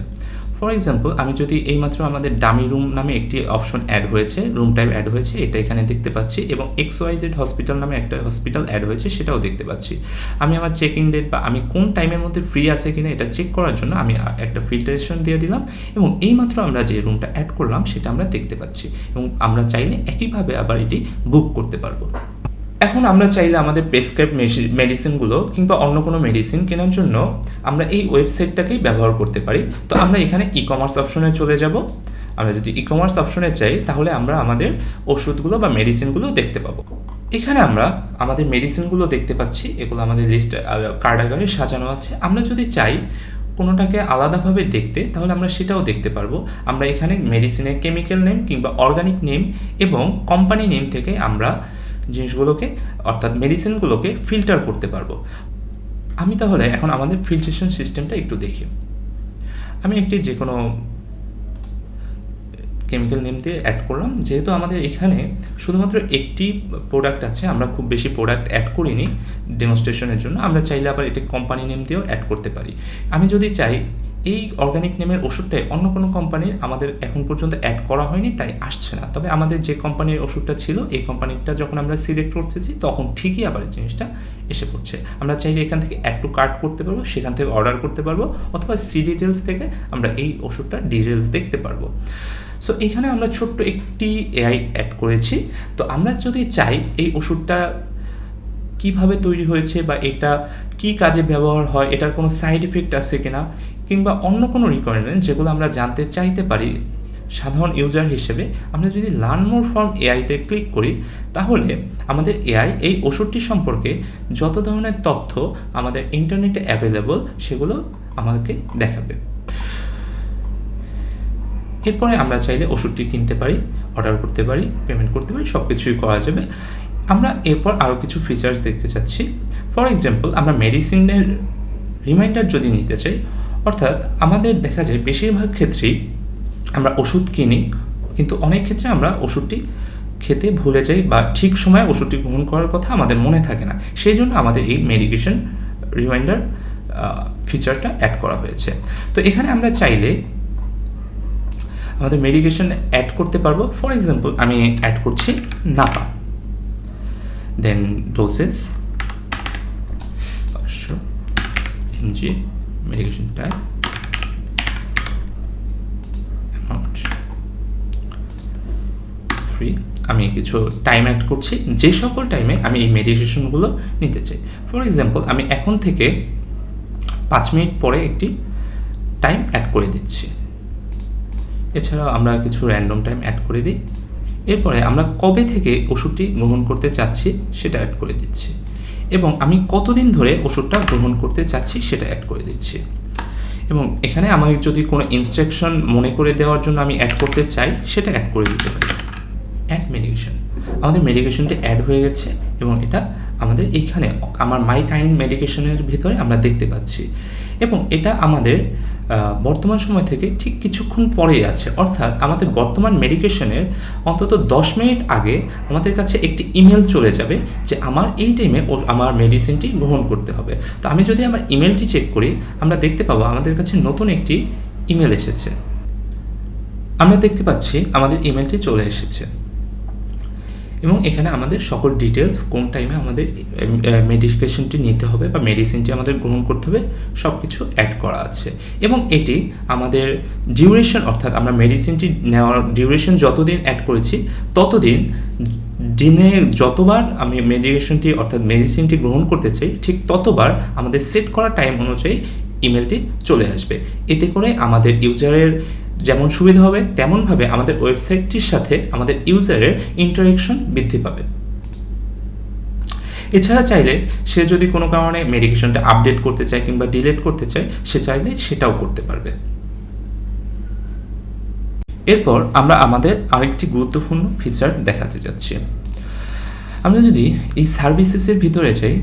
ফর এক্সাম্পল, আমি যদি এইমাত্র আমাদের ডামি রুম নামে একটি অপশন অ্যাড হয়েছে, রুম টাইপ অ্যাড হয়েছে, এটা এখানে দেখতে পাচ্ছি, এবং XYZ হসপিটাল নামে একটা হসপিটাল অ্যাড হয়েছে, সেটাও দেখতে পাচ্ছি। আমি আমার চেক ইন ডেট বা আমি কোন টাইমের মধ্যে ফ্রি আছে কিনা এটা চেক করার জন্য আমি একটা ফিল্টারেশন দিয়ে দিলাম, এবং এইমাত্র আমরা যে রুমটা অ্যাড করলাম সেটা আমরা দেখতে পাচ্ছি, এবং আমরা চাইলে একইভাবে আবার এটি বুক করতে পারবো। এখন আমরা চাইলে আমাদের প্রেসক্রাইব মেডিসিনগুলো কিংবা অন্য কোনো মেডিসিন কেনার জন্য আমরা এই ওয়েবসাইটটাকেই ব্যবহার করতে পারি। তো আমরা এখানে ই কমার্স অপশনে চলে যাব। আমরা যদি ই কমার্স অপশনে চাই, তাহলে আমরা আমাদের ওষুধগুলো বা মেডিসিনগুলো দেখতে পাবো। এখানে আমরা আমাদের মেডিসিনগুলো দেখতে পাচ্ছি, এগুলো আমাদের লিস্ট কার্ড আকারে সাজানো আছে। আমরা যদি চাই কোনোটাকে আলাদাভাবে দেখতে, তাহলে আমরা সেটাও দেখতে পারবো। আমরা এখানে মেডিসিনের কেমিক্যাল নেম কিংবা অর্গানিক নেম এবং কোম্পানি নেম থেকে আমরা জিনিসগুলোকে অর্থাৎ মেডিসিনগুলোকে ফিল্টার করতে পারবো। আমি তাহলে এখন আমাদের ফিল্ট্রেশন সিস্টেমটা একটু দেখি। আমি একটি যে কোনো কেমিক্যাল নেম দিয়ে অ্যাড করলাম। যেহেতু আমাদের এখানে শুধুমাত্র একটি প্রোডাক্ট আছে, আমরা খুব বেশি প্রোডাক্ট অ্যাড করিনি ডেমনস্ট্রেশনের জন্য, আমরা চাইলে আবার এটা কোম্পানি নেম দিয়েও অ্যাড করতে পারি। আমি যদি চাই এই অর্গানিক নেমের ওষুধটাই অন্য কোনো কোম্পানির আমাদের এখন পর্যন্ত অ্যাড করা হয়নি, তাই আসছে না, তবে আমাদের যে কোম্পানির ওষুধটা ছিল এই কোম্পানিটা যখন আমরা সিলেক্ট করতেছি তখন ঠিকই আবার জিনিসটা এসে পড়ছে। আমরা চাইলে এখান থেকে অ্যাড টু কার্ট করতে পারবো, সেখান থেকে অর্ডার করতে পারবো, অথবা সি ডিটেলস থেকে আমরা এই ওষুধটার ডিটেলস দেখতে পারবো। সো এখানে আমরা ছোট্ট একটি এআই অ্যাড করেছি। তো আমরা যদি চাই এই ওষুধটা কিভাবে তৈরি হয়েছে বা এটা কি কাজে ব্যবহার হয়, এটার কোনো সাইড এফেক্ট আছে কিনা, কিংবা অন্য কোনো রিকোয়ারমেন্ট যেগুলো আমরা জানতে চাইতে পারি সাধারণ ইউজার হিসেবে, আমরা যদি লার্ন মোর ফ্রম এআইতে ক্লিক করি, তাহলে আমাদের এআই এই ওষুধটি সম্পর্কে যত ধরনের তথ্য আমাদের ইন্টারনেটে অ্যাভেলেবল সেগুলো আমাদেরকে দেখাবে। এরপরে আমরা চাইলে ওষুধটি কিনতে পারি, অর্ডার করতে পারি, পেমেন্ট করতে পারি, সব কিছুই করা যাবে। আমরা এরপর আরও কিছু ফিচার্স দেখতে চাচ্ছি। ফর এক্সাম্পল, আমরা মেডিসিনের রিমাইন্ডার যদি নিতে চাই, অর্থাৎ আমাদের দেখা যায় বেশিরভাগ ক্ষেত্রেই আমরা ওষুধ কিনি, কিন্তু অনেক ক্ষেত্রে আমরা ওষুধটি খেতে ভুলে যাই বা ঠিক সময়ে ওষুধটি গ্রহণ করার কথা আমাদের মনে থাকে না। সেই জন্য আমাদের এই মেডিকেশন রিমাইন্ডার ফিচারটা অ্যাড করা হয়েছে। তো এখানে আমরা চাইলে আমাদের মেডিকেশন অ্যাড করতে পারবো। ফর এক্সাম্পল, আমি অ্যাড করছি Napa, then doses 500 mg, medication type, amount 3। আমি কিছু টাইম অ্যাড করছি, যে সকল টাইমে আমি এই মেডিকেশনগুলো নিতে চাই। ফর এক্সাম্পল, আমি এখন থেকে 5 মিনিট পরে একটি টাইম অ্যাড করে দিচ্ছি। এছাড়াও আমরা কিছু র্যান্ডম টাইম অ্যাড করে দিই। এরপরে আমরা কবে থেকে ওষুধটি গ্রহণ করতে চাচ্ছি সেটা অ্যাড করে দিচ্ছি, এবং আমি কতদিন ধরে ওষুধটা গ্রহণ করতে চাচ্ছি সেটা অ্যাড করে দিচ্ছি। এবং এখানে আমাকে যদি কোনো ইনস্ট্রাকশন মনে করে দেওয়ার জন্য আমি অ্যাড করতে চাই, সেটা অ্যাড করে দিতে পারি। অ্যাড মেডিকেশন, আমাদের মেডিকেশনটি অ্যাড হয়ে গেছে, এবং এটা আমাদের এইখানে আমার মাই কাইন্ড মেডিকেশনের ভিতরে আমরা দেখতে পাচ্ছি, এবং এটা আমাদের বর্তমান সময় থেকে ঠিক কিছুক্ষণ পরেই আছে। অর্থাৎ আমাদের বর্তমান মেডিকেশনের অন্তত 10 মিনিট আগে আমাদের কাছে একটি ইমেল চলে যাবে যে আমার এই টাইমে আমার মেডিসিনটি গ্রহণ করতে হবে। তো আমি যদি আমার ইমেলটি চেক করি, আমরা দেখতে পাবো আমাদের কাছে নতুন একটি ইমেল এসেছে। আমরা দেখতে পাচ্ছি আমাদের ইমেলটি চলে এসেছে। এবং এখানে আমাদের সকল ডিটেলস, কোন টাইমে আমাদের মেডিকেশনটি নিতে হবে বা মেডিসিনটি আমাদের গ্রহণ করতে হবে, সব কিছু অ্যাড করা আছে। এবং এটি আমাদের ডিউরেশন, অর্থাৎ আমরা মেডিসিনটি নেওয়ার ডিউরেশন যতদিন অ্যাড করেছি ততদিন, দিনে যতবার আমি মেডিকেশনটি অর্থাৎ মেডিসিনটি গ্রহণ করতে চাই ঠিক ততবার আমাদের সেট করা টাইম অনুযায়ী ইমেলটি চলে আসবে। এতে করে আমাদের ইউজারের যেমন সুবিধা হবে, তেমনভাবে আমাদের ওয়েবসাইটটির সাথে আমাদের ইউজারের ইন্টারেকশন বৃদ্ধি পাবে। এছাড়া চাইলে সে যদি কোনো কারণে মেডিকেশনটা আপডেট করতে চায় কিংবা ডিলিট করতে চায়, সে চাইলে সেটাও করতে পারবে। এরপর আমরা আমাদের আরেকটি গুরুত্বপূর্ণ ফিচার দেখাতে যাচ্ছি। আমরা যদি এই সার্ভিসেসের ভিতরে যাই,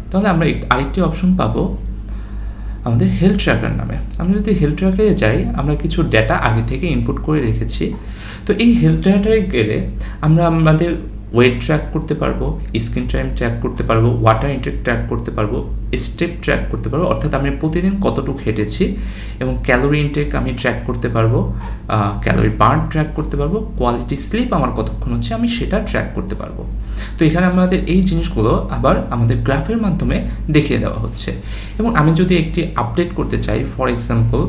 তাহলে আমরা আরেকটি অপশন পাবো আমাদের হেলথ ট্র্যাকার নামে। আমরা যদি হেলথ ট্র্যাকারে যাই, আমরা কিছু ডেটা আগে থেকে ইনপুট করে রেখেছি। তো এই হেলথ ট্র্যাকারে গেলে আমরা আমাদের ওয়েট ট্র্যাক করতে পারবো, স্ক্রিন টাইম ট্র্যাক করতে পারবো, ওয়াটার ইনটেক ট্র্যাক করতে পারবো, স্টেপ ট্র্যাক করতে পারবো, অর্থাৎ আমি প্রতিদিন কতটুকু হেঁটেছি, এবং ক্যালোরি ইনটেক আমি ট্র্যাক করতে পারবো, ক্যালোরি বার্ন ট্র্যাক করতে পারবো, কোয়ালিটি স্লিপ আমার কতক্ষণ হচ্ছে আমি সেটা ট্র্যাক করতে পারবো। তো এখানে আমাদের এই জিনিসগুলো আবার আমাদের গ্রাফের মাধ্যমে দেখিয়ে দেওয়া হচ্ছে। এবং আমি যদি একটি আপডেট করতে চাই, ফর এক্সাম্পল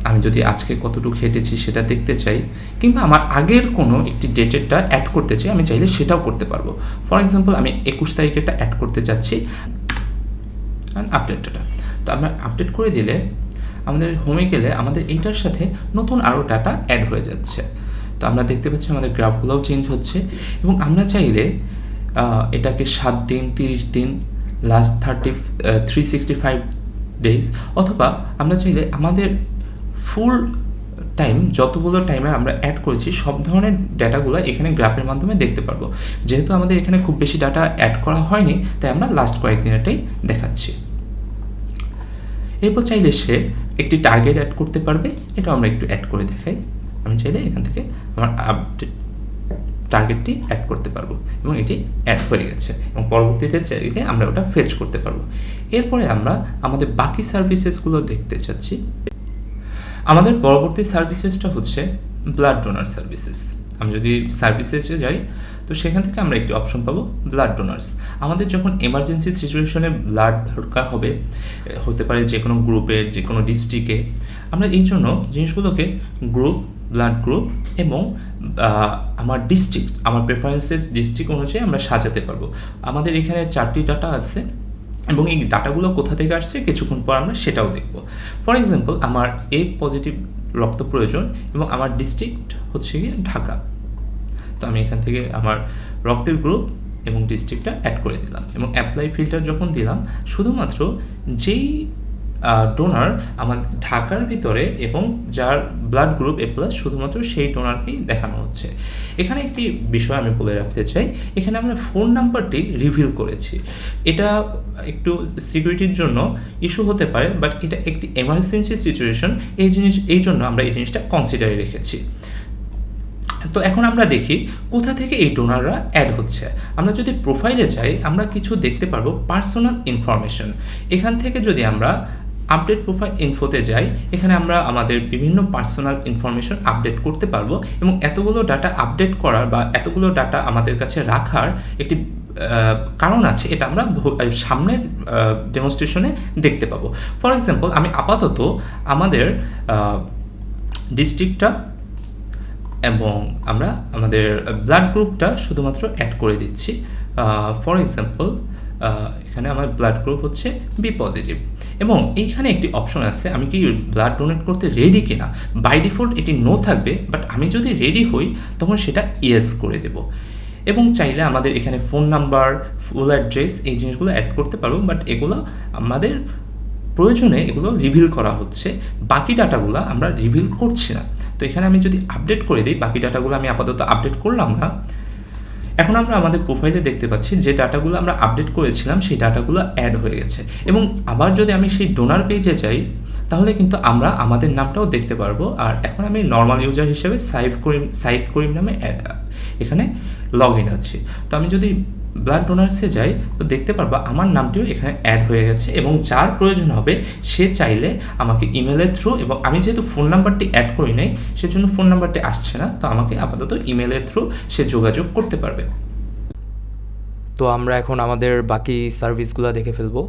আমি যদি আজকে কতটুকু হেঁটেছি সেটা দেখতে চাই, কিংবা আমার আগের কোনো একটি ডেটেরটা অ্যাড করতে চাই, আমি চাইলে সেটাও করতে পারবো। ফর এক্সাম্পল আমি 21 তারিখেরটা অ্যাড করতে চাচ্ছি, আপডেট ডাটা। তো আমরা আপডেট করে দিলে আমাদের হোমে গেলে আমাদের এইটার সাথে নতুন আরও ডাটা অ্যাড হয়ে যাচ্ছে। তো আমরা দেখতে পাচ্ছি আমাদের গ্রাফগুলোও চেঞ্জ হচ্ছে। এবং আমরা চাইলে এটাকে 7 দিন, 30 দিন, লাস্ট 365 ডেজ, অথবা আমরা চাইলে আমাদের ফুল টাইম যতগুলো টাইমে আমরা অ্যাড করেছি সব ধরনের ডাটাগুলো এখানে গ্রাফের মাধ্যমে দেখতে পারবো। যেহেতু আমাদের এখানে খুব বেশি ডাটা অ্যাড করা হয়নি, তাই আমরা লাস্ট কয়েকদিনেরটাই দেখাচ্ছি। এরপর চাইলে সে একটি টার্গেট অ্যাড করতে পারবে, এটা আমরা একটু অ্যাড করে দেখাই। আমি চাইলে এখান থেকে আমার আপডেট টার্গেটটি অ্যাড করতে পারবো, এবং এটি অ্যাড হয়ে গেছে, এবং পরবর্তীতে চাইলে আমরা ওটা ফেচ করতে পারবো। এরপরে আমরা আমাদের বাকি সার্ভিসেসগুলো দেখতে চাচ্ছি। আমাদের পরবর্তী সার্ভিসেসটা হচ্ছে ব্লাড ডোনার সার্ভিসেস। আমি যদি সার্ভিসেসে যাই, তো সেখান থেকে আমরা একটি অপশন পাবো ব্লাড ডোনার্স। আমাদের যখন এমার্জেন্সি সিচুয়েশনে ব্লাড দরকার হবে, হতে পারে যে কোনো গ্রুপে, যে কোনো ডিস্ট্রিক্টে, আমরা এই জন্য জিনিসগুলোকে গ্রুপ, ব্লাড গ্রুপ এবং আমার ডিস্ট্রিক্ট, আমার প্রেফারেন্সেস ডিস্ট্রিক্ট অনুযায়ী আমরা সাজাতে পারবো। আমাদের এখানে 4টি ডাটা আছে, এবং এই ডাটাগুলো কোথা থেকে আসছে কিছুক্ষণ পর আমরা সেটাও দেখব। ফর এক্সাম্পল আমার এ পজিটিভ রক্ত প্রয়োজন, এবং আমার ডিস্ট্রিক্ট হচ্ছে গিয়ে ঢাকা। তো আমি এখান থেকে আমার রক্তের গ্রুপ এবং ডিস্ট্রিক্টটা অ্যাড করে দিলাম, এবং অ্যাপ্লাই ফিল্টার যখন দিলাম, শুধুমাত্র যেই ডোনার আমার ঢাকার ভিতরে এবং যার ব্লাড গ্রুপ এ প্লাস, শুধুমাত্র সেই ডোনারকেই দেখানো হচ্ছে। এখানে একটি বিষয় আমি বলে রাখতে চাই, এখানে আমরা ফোন নাম্বারটি রিভিল করেছি। এটা একটু সিকিউরিটির জন্য ইস্যু হতে পারে, বাট এটা একটি এমার্জেন্সি সিচুয়েশন, এই জন্য আমরা এই জিনিসটা কনসিডারে রেখেছি। তো এখন আমরা দেখি কোথা থেকে এই ডোনাররা অ্যাড হচ্ছে। আমরা যদি প্রোফাইলে যাই, আমরা কিছু দেখতে পারবো পার্সোনাল ইনফরমেশন। এখান থেকে যদি আমরা আপডেট প্রোফাইল ইনফোতে যাই, এখানে আমরা আমাদের বিভিন্ন পার্সোনাল ইনফরমেশন আপডেট করতে পারবো, এবং এতগুলো ডাটা আপডেট করার বা এতগুলো ডাটা আমাদের কাছে রাখার একটি কারণ আছে, এটা আমরা সামনের ডেমনস্ট্রেশনে দেখতে পাবো। ফর এক্সাম্পল আমি আপাতত আমাদের ডিস্ট্রিক্টটা এবং আমরা আমাদের ব্লাড গ্রুপটা শুধুমাত্র অ্যাড করে দিচ্ছি। ফর এক্সাম্পল এখানে আমার ব্লাড গ্রুপ হচ্ছে বি পজিটিভ, এবং এইখানে একটি অপশন আছে আমি কি ব্লাড ডোনেট করতে রেডি কিনা। বাই ডিফল্ট এটি নো থাকবে, বাট আমি যদি রেডি হই তখন সেটা ইয়েস করে দেব। এবং চাইলে আমাদের এখানে ফোন নাম্বার, ফুল অ্যাড্রেস, এই জিনিসগুলো অ্যাড করতে পারবো, বাট এগুলো আমাদের প্রয়োজনে এগুলো রিভিল করা হচ্ছে, বাকি ডাটাগুলো আমরা রিভিল করছি না। তো এখানে আমি যদি আপডেট করে দিই, বাকি ডাটাগুলো আমি আপাতত আপডেট করলাম না। এখন আমরা আমাদের প্রোফাইলে দেখতে পাচ্ছি যে ডাটাগুলো আমরা আপডেট করেছিলাম সেই ডাটাগুলো অ্যাড হয়ে গেছে। এবং আবার যদি আমি সেই ডোনার পেজে যাই, তাহলে কিন্তু আমরা আমাদের নামটাও দেখতে পারবো। আর এখন আমি নর্মাল ইউজার হিসেবে সাইদ করিম নামে এখানে লগ ইন আছি। তো আমি যদি ব্লাড ডোনার্সে যাই তো দেখতে পারবা আমার নামটিও এখানে অ্যাড হয়ে গেছে, এবং যার প্রয়োজন হবে সে চাইলে আমাকে ইমেলের থ্রু, এবং আমি যেহেতু ফোন নাম্বারটি অ্যাড করি নাই সেজন্য ফোন নাম্বারটি আসছে না, তো আমাকে আপাতত ইমেলের থ্রু সে যোগাযোগ করতে পারবে। তো আমরা এখন আমাদের বাকি সার্ভিসগুলো দেখে ফেলবো।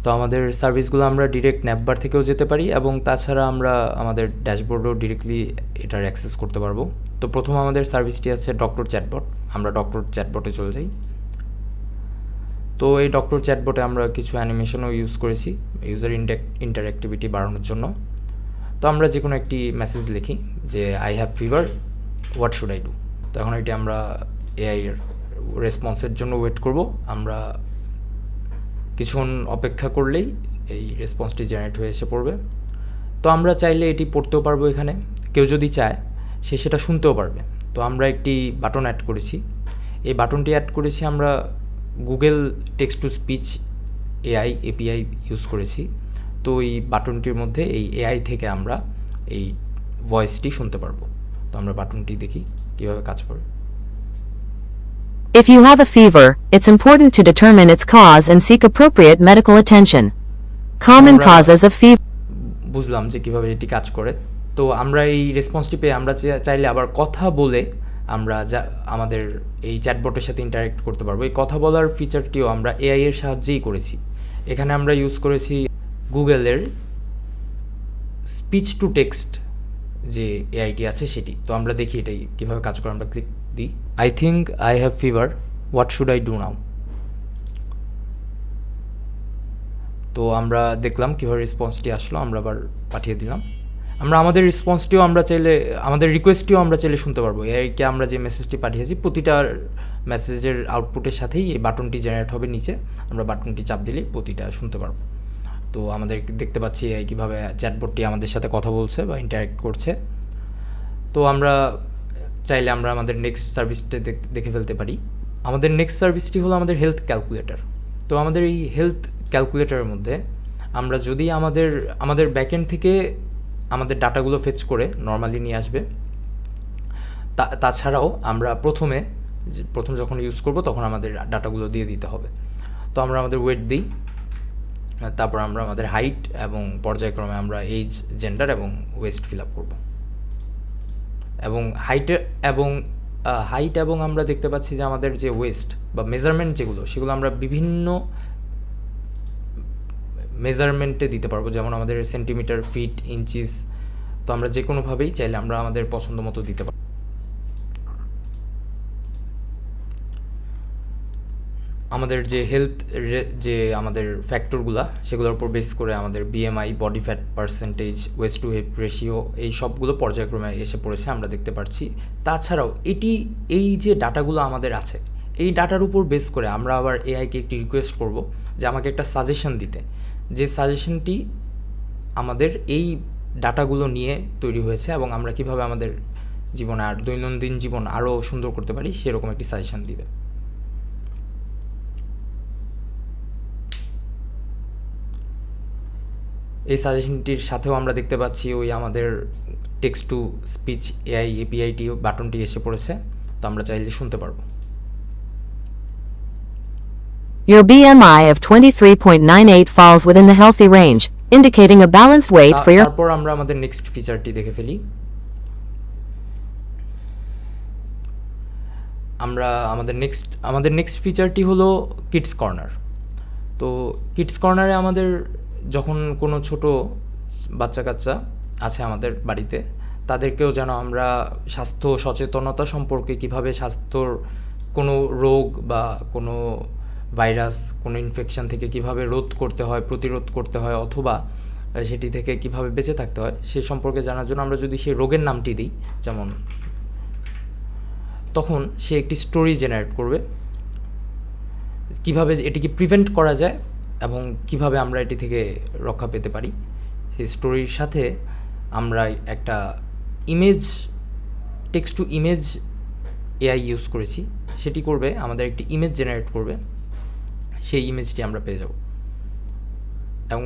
তো আমাদের সার্ভিসগুলো আমরা ডিরেক্ট ন্যাপবার থেকেও যেতে পারি, এবং তাছাড়া আমরা আমাদের ড্যাশবোর্ডেও ডিরেক্টলি এটার অ্যাক্সেস করতে পারবো। তো প্রথম আমাদের সার্ভিসটি আছে ডক্টর চ্যাটবট। আমরা ডক্টর চ্যাটবটে চলে যাই। তো এই ডক্টর চ্যাটবটে আমরা কিছু অ্যানিমেশনও ইউজ করেছি ইউজার ইন্টারঅ্যাক্টিভিটি বাড়ানোর জন্য। তো আমরা যে কোনো একটি মেসেজ লিখি যে I have fever, what should I do. তো এখন এটি আমরা এআই এর রেসপন্সের জন্য ওয়েট করব। আমরা কিছুক্ষণ অপেক্ষা করলেই এই রেসপন্সটি জেনারেট হয়ে এসে পড়বে। তো আমরা চাইলে এটি পড়তেও পারবো, এখানে কেউ যদি চায় সে সেটা শুনতেও পারবে। তো আমরা একটি বাটন অ্যাড করেছি। এই বাটনটি অ্যাড করেছি আমরা Google text to speech AI API use করেছি। তো এই বাটনটির মধ্যে এই এআই থেকে আমরা এই ভয়েসটি শুনতে পারবো। তো আমরা বাটনটি দেখি কীভাবে কাজ করে। If you have a fever, it's important to determine its cause and seek appropriate medical attention. Common Alright. causes of fever. বুঝলাম যে কীভাবে এটি কাজ করে। তো আমরা এই রেসপন্সটি পেয়ে আমরা চাইলে আবার কথা বলে আমরা আমাদের এই চ্যাটবটের সাথে ইন্টারেক্ট করতে পারবো। এই কথা বলার ফিচারটিও আমরা এআই এর সাহায্যেই করেছি। এখানে আমরা ইউজ করেছি গুগলের স্পিচ টু টেক্সট যে এআইটি আছে সেটি। তো আমরা দেখি এটাই কীভাবে কাজ করে। আমরা ক্লিক দিই, I think I have fever, what should I do now. তো আমরা দেখলাম কীভাবে রেসপন্সটি আসলো। আমরা আবার পাঠিয়ে দিলাম। আমরা আমাদের রেসপন্সটিও আমরা চাইলে, আমাদের রিকোয়েস্টটিও আমরা চাইলে শুনতে পারবো। এআইকে আমরা যে মেসেজটি পাঠিয়েছি প্রতিটা মেসেজের আউটপুটের সাথেই এই বাটনটি জেনারেট হবে নিচে। আমরা বাটনটি চাপ দিলেই প্রতিটা শুনতে পারবো। তো আমাদের দেখতে পাচ্ছি এআই কীভাবে চ্যাটবটটি আমাদের সাথে কথা বলছে বা ইন্টারেক্ট করছে। তো আমরা চাইলে আমরা আমাদের নেক্সট সার্ভিসটা দেখে ফেলতে পারি। আমাদের নেক্সট সার্ভিসটি হলো আমাদের হেলথ ক্যালকুলেটর। তো আমাদের এই হেলথ ক্যালকুলেটরের মধ্যে আমরা যদি আমাদের ব্যাকএন্ড থেকে আমাদের ডাটাগুলো ফেচ করে নর্মালি নিয়ে আসবে। তাছাড়াও আমরা প্রথম যখন ইউজ করব তখন আমাদের ডাটাগুলো দিয়ে দিতে হবে। তো আমরা আমাদের ওয়েট দিই, তারপর আমরা আমাদের হাইট এবং পর্যায়ক্রমে আমরা এজ, জেন্ডার এবং ওয়েস্ট ফিল আপ করবো। এবং হাইট এবং আমরা দেখতে পাচ্ছি যে আমাদের যে ওয়েস্ট বা মেজারমেন্ট সেগুলো আমরা বিভিন্ন মেজারমেন্টে দিতে পারবো, যেমন আমাদের সেন্টিমিটার, ফিট, ইঞ্চিস। তো আমরা যে কোনোভাবেই চাইলে আমরা আমাদের পছন্দ মতো দিতে পারবো। আমাদের যে হেলথ আমাদের ফ্যাক্টরগুলো সেগুলোর উপর বেস করে আমাদের BMI, body fat percentage, waist to hip ratio, এই সবগুলো পর্যায়ক্রমে এসে পড়েছে আমরা দেখতে পাচ্ছি। তাছাড়াও এই যে ডাটাগুলো আমাদের আছে এই ডাটার উপর বেস করে আমরা আবার এআইকে একটি রিকোয়েস্ট করব যে আমাকে একটা সাজেশন দিতে, যে সাজেশনটি আমাদের এই ডাটাগুলো নিয়ে তৈরি হয়েছে এবং আমরা কিভাবে আমাদের জীবনে আর দৈনন্দিন জীবন আরও সুন্দর করতে পারি সেরকম একটি সাজেশন দিবে। এই সাজেশনটির সাথেও আমরা দেখতে পাচ্ছি ওই আমাদের টেক্সট টু স্পিচ এআই এপিআইটি বাটনটি এসে পড়েছে। তো আমরা চাইলে শুনতে পারবো। Your BMI of 23.98 falls within the healthy range, indicating a balanced weight for your. তারপর আমরা আমাদের নেক্সট ফিচারটি দেখে ফেলি। আমাদের নেক্সট ফিচারটি হলো কিডস কর্নার। তো কিডস কর্নারে আমাদের যখন কোনো ছোট বাচ্চা কাচ্চা আছে আমাদের বাড়িতে, তাদেরকেও যেন আমরা স্বাস্থ্য সচেতনতা সম্পর্কে কিভাবে স্বাস্থ্যর কোনো রোগ বা কোনো ভাইরাস, কোনো ইনফেকশন থেকে কিভাবে প্রতিরোধ করতে হয় অথবা সেটি থেকে কিভাবে বেঁচে থাকতে হয় সে সম্পর্কে জানার জন্য আমরা যদি সেই রোগের নামটি দিই, যেমন তখন সে একটি স্টোরি জেনারেট করবে কিভাবে এটিকে প্রিভেন্ট করা যায় এবং কিভাবে আমরা এটি থেকে রক্ষা পেতে পারি। সেই স্টোরির সাথে আমরা একটা text to image AI use করেছি। সেটি করবে আমাদের একটি ইমেজ জেনারেট করবে, সেই ইমেজটি আমরা পেয়ে যাব। এবং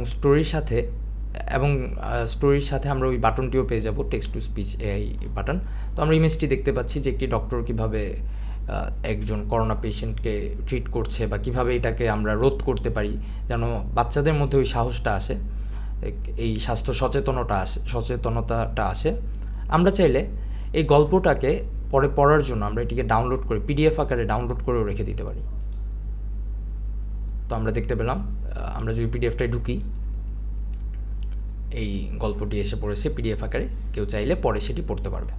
স্টোরির সাথে আমরা ওই বাটনটিও পেয়ে যাব, text to speech AI button. তো আমরা ইমেজটি দেখতে পাচ্ছি যে একটি ডক্টর কীভাবে একজন করোনা পেশেন্টকে ট্রিট করছে, বা কিভাবে এটাকে আমরা রোধ করতে পারি, যেন বাচ্চাদের মধ্যে ওই সাহসটা আসে, এই স্বাস্থ্য সচেতনতাটা আসে। আমরা চাইলে এই গল্পটাকে পরে পড়ার জন্য আমরা এটিকে ডাউনলোড করে পিডিএফ আকারে ডাউনলোড করেও রেখে দিতে পারি। তো আমরা দেখতে পেলাম, আমরা যদি পিডিএফটায় ঢুকি, এই গল্পটি এসে পড়েছে পিডিএফ আকারে, কেউ চাইলে পরে সেটি পড়তে পারবে।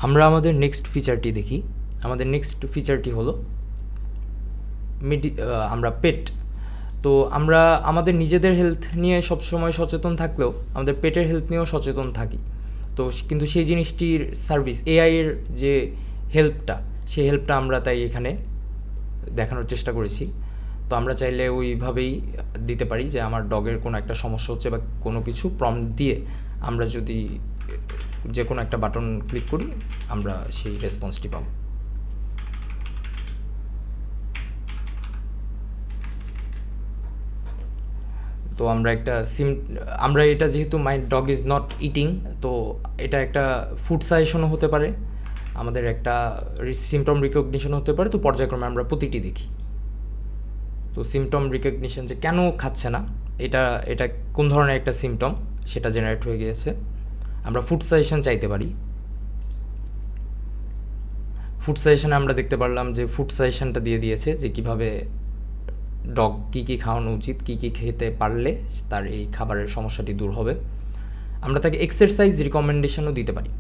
আমরা আমাদের নেক্সট ফিচারটি দেখি। আমাদের নেক্সট ফিচারটি হলো আমরা পেট। তো আমরা আমাদের নিজেদের হেলথ নিয়ে সবসময় সচেতন থাকলেও আমাদের পেটের হেলথ নিয়েও সচেতন থাকি। তো কিন্তু সেই জিনিসটির সার্ভিস, এআইয়ের যে হেল্পটা, সেই হেল্পটা আমরা তাই এখানে দেখানোর চেষ্টা করেছি। তো আমরা চাইলে ওইভাবেই দিতে পারি যে আমার ডগের কোনো একটা সমস্যা হচ্ছে বা কোনো কিছু প্রম্পট দিয়ে আমরা যদি যে কোনো একটা বাটন ক্লিক করি, আমরা সেই রেসপন্সটি পাবো। তো আমরা এটা যেহেতু মাই ডগ ইজ নট ইটিং, তো এটা একটা ফুড সাজেশনও হতে পারে, আমাদের একটা সিমটম রিকগনিশন হতে পারে। তো পর্যায়ক্রমে আমরা প্রতিটি দেখি। তো সিমটম রিকগনিশন, যে কেন খাচ্ছে না, এটা কোন ধরনের একটা সিমটম, সেটা জেনারেট হয়ে গিয়েছে। আমরা ফুড সাজেশন চাইতে পারি। ফুড সাজেশনে আমরা দেখতে পারলাম যে ফুড সাজেশনটা দিয়ে দিয়েছে যে কিভাবে ডগ কী কী খাওয়ানো উচিত, কী কী খেতে পারলে তার এই খাবারের সমস্যাটি দূর হবে। আমরা তাকে এক্সারসাইজ রিকমেন্ডেশনও দিতে পারি।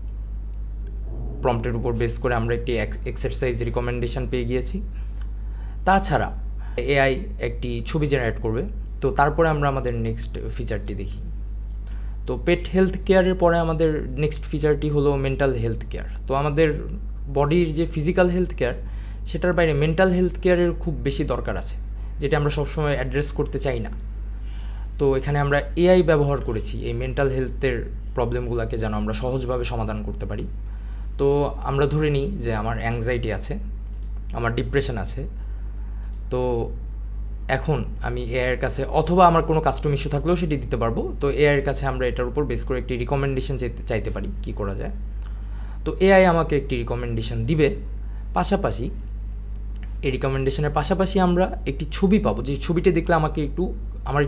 প্রম্পটের উপর বেস করে আমরা একটি এক্সারসাইজ রিকমেন্ডেশন পেয়ে গিয়েছি। তাছাড়া এআই একটি ছবি জেনারেট করবে। তো তারপরে আমরা আমাদের নেক্সট ফিচারটি দেখি। তো পেট হেলথ কেয়ারের পরে আমাদের নেক্সট ফিচারটি হলো মেন্টাল হেলথ কেয়ার। তো আমাদের বডির যে ফিজিক্যাল হেলথ কেয়ার, সেটার বাইরে মেন্টাল হেলথ কেয়ারের খুব বেশি দরকার আছে, যেটা আমরা সবসময় অ্যাড্রেস করতে চাই না। তো এখানে আমরা এআই ব্যবহার করেছি এই মেন্টাল হেলথের প্রবলেমগুলোকে যেন আমরা সহজভাবে সমাধান করতে পারি। তো আমরা ধরে নিই যে আমার অ্যাংজাইটি আছে, আমার ডিপ্রেশন আছে। তো এখন আমি এআইয়ের কাছে, অথবা আমার কোনো কাস্টম ইস্যু থাকলেও সেটি দিতে পারবো। তো এআইয়ের কাছে আমরা এটার উপর বেস করে একটি রিকমেন্ডেশন চাইতে পারি, কী করা যায়। তো এআই আমাকে একটি রিকমেন্ডেশন দিবে। পাশাপাশি এই রিকমেন্ডেশনের পাশাপাশি আমরা একটি ছবি পাবো, যে ছবিটা দেখলে আমার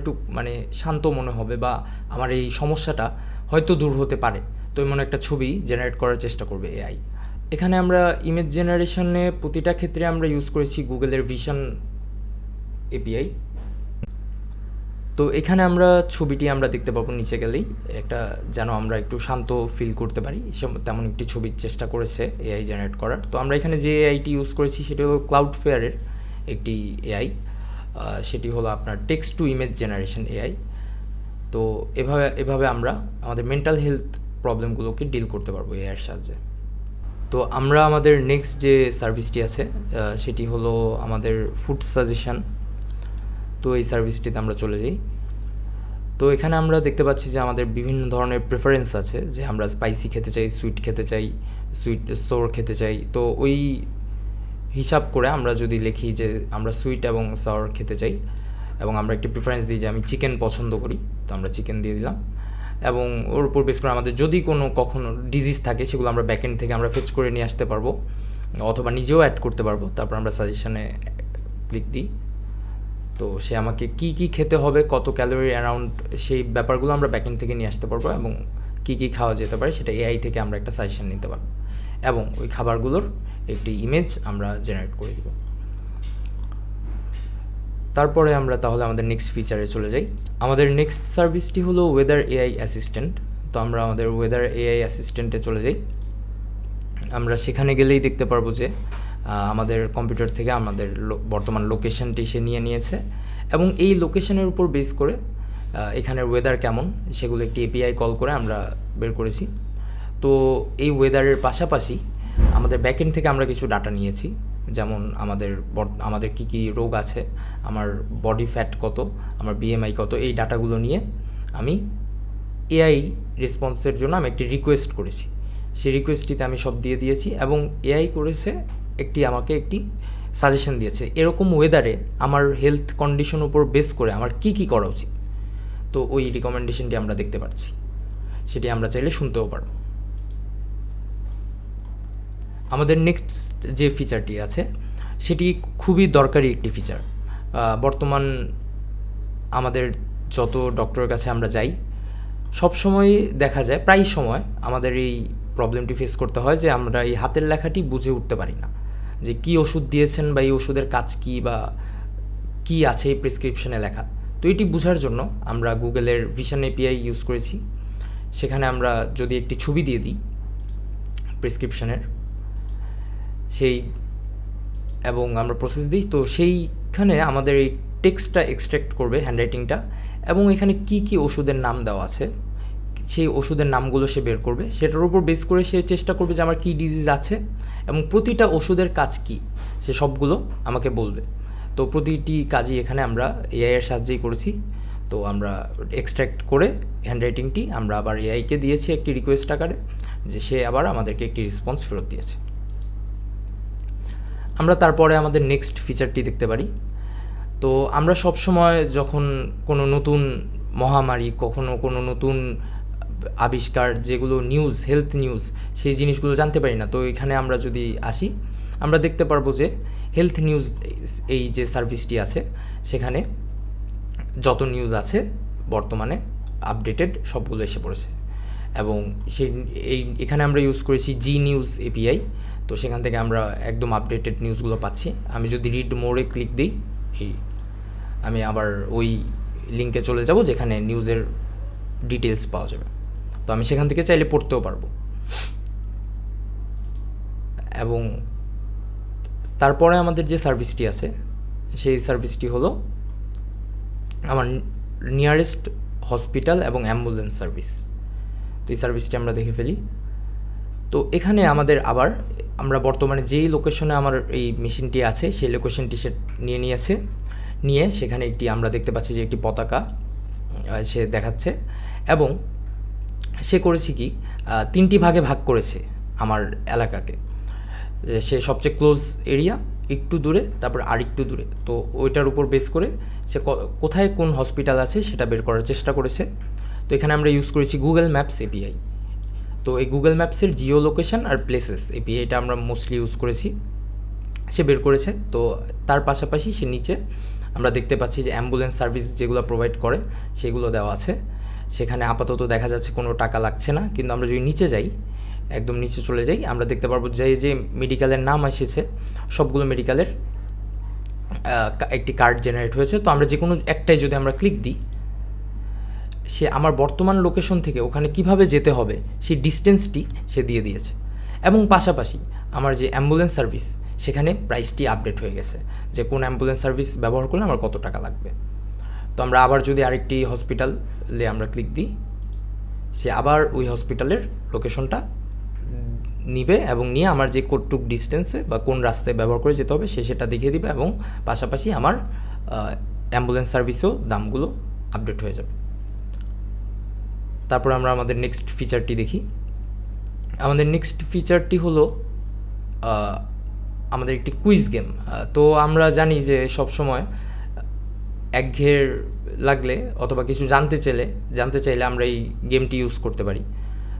একটু মানে শান্ত মনে হবে, বা আমার এই সমস্যাটা হয়তো দূর হতে পারে। তো এমন একটা ছবি জেনারেট করার চেষ্টা করবে এআই। এখানে আমরা ইমেজ জেনারেশনে প্রতিটা ক্ষেত্রে আমরা ইউজ করেছি গুগলের ভিশন এপিআই। তো এখানে আমরা ছবিটি আমরা দেখতে পাবো নিচে গেলেই, একটা যেন আমরা একটু শান্ত ফিল করতে পারি তেমন একটি ছবির চেষ্টা করেছে এআই জেনারেট করার। তো আমরা এখানে যে এআইটি ইউজ করেছি সেটি হলো ক্লাউডফেয়ারের একটি এআই, সেটি হলো আপনার text to image generation AI. তো এভাবে আমরা আমাদের মেন্টাল হেলথ প্রবলেমগুলোকে ডিল করতে পারবো এআইয়ের সাহায্যে। তো আমরা আমাদের নেক্সট যে সার্ভিসটি আছে সেটি হলো আমাদের ফুড সাজেশন। তো এই সার্ভিসটিতে আমরা চলে যাই। তো এখানে আমরা দেখতে পাচ্ছি যে আমাদের বিভিন্ন ধরনের প্রেফারেন্স আছে, যে আমরা স্পাইসি খেতে চাই, সুইট খেতে চাই, সোর খেতে চাই। তো ওই হিসাব করে আমরা যদি লিখি যে আমরা সুইট এবং সাওর খেতে চাই, এবং আমরা একটি প্রেফারেন্স দিই যে আমি চিকেন পছন্দ করি, তো আমরা চিকেন দিয়ে দিলাম। এবং ওর উপর বেস করে আমাদের যদি কখনো ডিজিজ থাকে, সেগুলো আমরা ব্যাকএন্ড থেকে আমরা ফেচ করে নিয়ে আসতে পারবো, অথবা নিজেও অ্যাড করতে পারবো। তারপর আমরা সাজেশনে ক্লিক দিই। তো সে আমাকে কি কি খেতে হবে, কত ক্যালোরি অ্যারাউন্ড, সেই ব্যাপারগুলো আমরা ব্যাকএন্ড থেকে নিয়ে আসতে পারবো, এবং কি কি খাওয়া যেতে পারে সেটা এআই থেকে আমরা একটা সাজেশন নিতে পারবো, এবং ওই খাবারগুলোর একটি ইমেজ আমরা জেনারেট করে দিব। তারপরে আমরা তাহলে আমাদের নেক্সট ফিচারে চলে যাই। আমাদের নেক্সট সার্ভিসটি হলো ওয়েদার এআই অ্যাসিস্ট্যান্ট। তো আমরা আমাদের ওয়েদার এআই অ্যাসিস্ট্যান্টে চলে যাই। আমরা সেখানে গেলেই দেখতে পারবো যে আমাদের কম্পিউটার থেকে আমাদের বর্তমান লোকেশনটি সে নিয়ে নিয়েছে, এবং এই লোকেশনের উপর বেস করে এখানের ওয়েদার কেমন সেগুলো একটি এপিআই কল করে আমরা বের করেছি। তো এই ওয়েদারের পাশাপাশি আমাদের ব্যাকএন্ড থেকে আমরা কিছু ডাটা নিয়েছি, যেমন আমাদের কী কী রোগ আছে, আমার বডি ফ্যাট কত, আমার বিএমআই কত, এই ডাটাগুলো নিয়ে আমি এআই রেসপন্সের জন্য আমি একটি রিকোয়েস্ট করেছি। সেই রিকোয়েস্টটিতে আমি সব দিয়ে দিয়েছি, এবং এআই করেছে আমাকে একটি সাজেশন দিয়েছে এরকম ওয়েদারে আমার হেলথ কন্ডিশন উপর বেস করে আমার কি কি করা উচিত। তো ওই রিকমেন্ডেশনটি আমরা দেখতে পাচ্ছি, সেটি আমরা চাইলে শুনতেও পারব। আমাদের নেক্সট যে ফিচারটি আছে সেটি খুবই দরকারি একটি ফিচার। বর্তমান আমাদের যত ডক্টরের কাছে আমরা যাই সবসময় দেখা যায়, প্রায় সময় আমাদের এই প্রবলেমটি ফেস করতে হয় যে আমরা এই হাতের লেখাটি বুঝে উঠতে পারি না যে কী ওষুধ দিয়েছেন বা এই ওষুধের কাজ কী বা কী আছে এই প্রেসক্রিপশনে লেখা। তো এটি বোঝার জন্য আমরা গুগলের ভিশন এপিআই ইউজ করেছি। সেখানে আমরা যদি একটি ছবি দিয়ে দিই প্রেসক্রিপশনের এবং আমরা প্রসেস দিই, তো সেইখানে আমাদের এই টেক্সটটা এক্সট্র্যাক্ট করবে, হ্যান্ডরাইটিংটা, এবং এখানে কি কি ওষুধের নাম দেওয়া আছে সেই ওষুধের নামগুলো সে বের করবে। সেটার উপর বেস করে সে চেষ্টা করবে যে আমার কী ডিজিজ আছে এবং প্রতিটা ওষুধের কাজ কী সে সবগুলো আমাকে বলবে। তো প্রতিটি কাজই এখানে আমরা এআইয়ের সাহায্যেই করেছি। তো আমরা এক্সট্র্যাক্ট করে হ্যান্ডরাইটিংটি আমরা আবার এআইকে দিয়েছি একটি রিকোয়েস্ট আকারে, যে সে আবার আমাদেরকে একটি রেসপন্স ফেরত দিয়েছে। আমরা তারপরে আমাদের নেক্সট ফিচারটি দেখতে পারি। তো আমরা সব সময় যখন কোনো নতুন মহামারী, কোনো নতুন আবিষ্কার, যেগুলো নিউজ, হেলথ নিউজ, সেই জিনিসগুলো জানতে পারি না। তো এখানে আমরা যদি আসি আমরা দেখতে পারবো যে হেলথ নিউজ এই যে সার্ভিসটি আছে সেখানে যত নিউজ আছে বর্তমানে আপডেটেড সবগুলো এসে পড়েছে। এবং এখানে আমরা ইউজ করেছি জি নিউজ এপিআই। তো সেখান থেকে আমরা একদম আপডেটেড নিউজগুলো পাচ্ছি। আমি যদি রিড মোরে ক্লিক দিই, আমি আবার ওই লিঙ্কে চলে যাব যেখানে নিউজের ডিটেলস পাওয়া যাবে। তো আমি সেখান থেকে চাইলে পড়তেও পারবো। এবং তারপরে আমাদের যে সার্ভিসটি আছে সেই সার্ভিসটি হলো আমার নিয়ারেস্ট হসপিটাল এবং অ্যাম্বুলেন্স সার্ভিস। তো এই সার্ভিসটি আমরা দেখে ফেলি। তো এখানে আমাদের আবার আমরা বর্তমানে যেই লোকেশনে আমার এই মেশিনটি আছে সেই লোকেশনটি সে নিয়ে সেখানে আমরা দেখতে পাচ্ছি যে একটি পতাকা সে দেখাচ্ছে। এবং সে করেছে কি, 3টি ভাগে ভাগ করেছে আমার এলাকাকে। সে সবচেয়ে ক্লোজ এরিয়া, একটু দূরে, তারপর আর একটু দূরে। তো ওইটার উপর বেস করে সে কোথায় কোন হসপিটাল আছে সেটা বের করার চেষ্টা করেছে। তো এখানে আমরা ইউজ করেছি গুগল ম্যাপস এপিআই। তো এই গুগল ম্যাপসের জিও লোকেশন আর প্লেসেস এপিআইটা আমরা মোস্টলি ইউজ করেছি। সে বের করেছে। তো তার পাশাপাশি সে নিচে আমরা দেখতে পাচ্ছি যে অ্যাম্বুলেন্স সার্ভিস যেগুলো প্রোভাইড করে সেগুলো দেওয়া আছে। সেখানে আপাতত দেখা যাচ্ছে কোনো টাকা লাগছে না, কিন্তু আমরা যদি নিচে যাই, একদম নিচে চলে যাই, আমরা দেখতে পারবো যে মেডিকেলের নাম এসেছে সবগুলো মেডিকেলের একটি কার্ড জেনারেট হয়েছে। তো আমরা যে কোনো একটাই যদি আমরা ক্লিক দিই, সে আমার বর্তমান লোকেশন থেকে ওখানে কিভাবে যেতে হবে সেই ডিস্টেন্সটি সে দিয়ে দিয়েছে। এবং পাশাপাশি আমার যে অ্যাম্বুলেন্স সার্ভিস সেখানে প্রাইসটি আপডেট হয়ে গেছে যে কোন অ্যাম্বুলেন্স সার্ভিস ব্যবহার করলে আমার কত টাকা লাগবে। তো আমরা আবার যদি আরেকটি হসপিটালে আমরা ক্লিক দিই, সে আবার ওই হসপিটালের লোকেশনটা নিবে এবং নিয়ে আমার যে কতটুক ডিস্টেন্সে বা কোন রাস্তায় ব্যবহার করে যেতে হবে সেটা দেখিয়ে দিবে। এবং পাশাপাশি আমার অ্যাম্বুলেন্স সার্ভিসেও দামগুলো আপডেট হয়ে যাবে। তারপর আমরা আমাদের নেক্সট ফিচারটি দেখি। আমাদের নেক্সট ফিচারটি হলো আমাদের একটি কুইজ গেম। তো আমরা জানি যে সব সময় একঘেয়ে লাগলে অথবা কিছু জানতে চাইলে আমরা এই গেমটি ইউজ করতে পারি।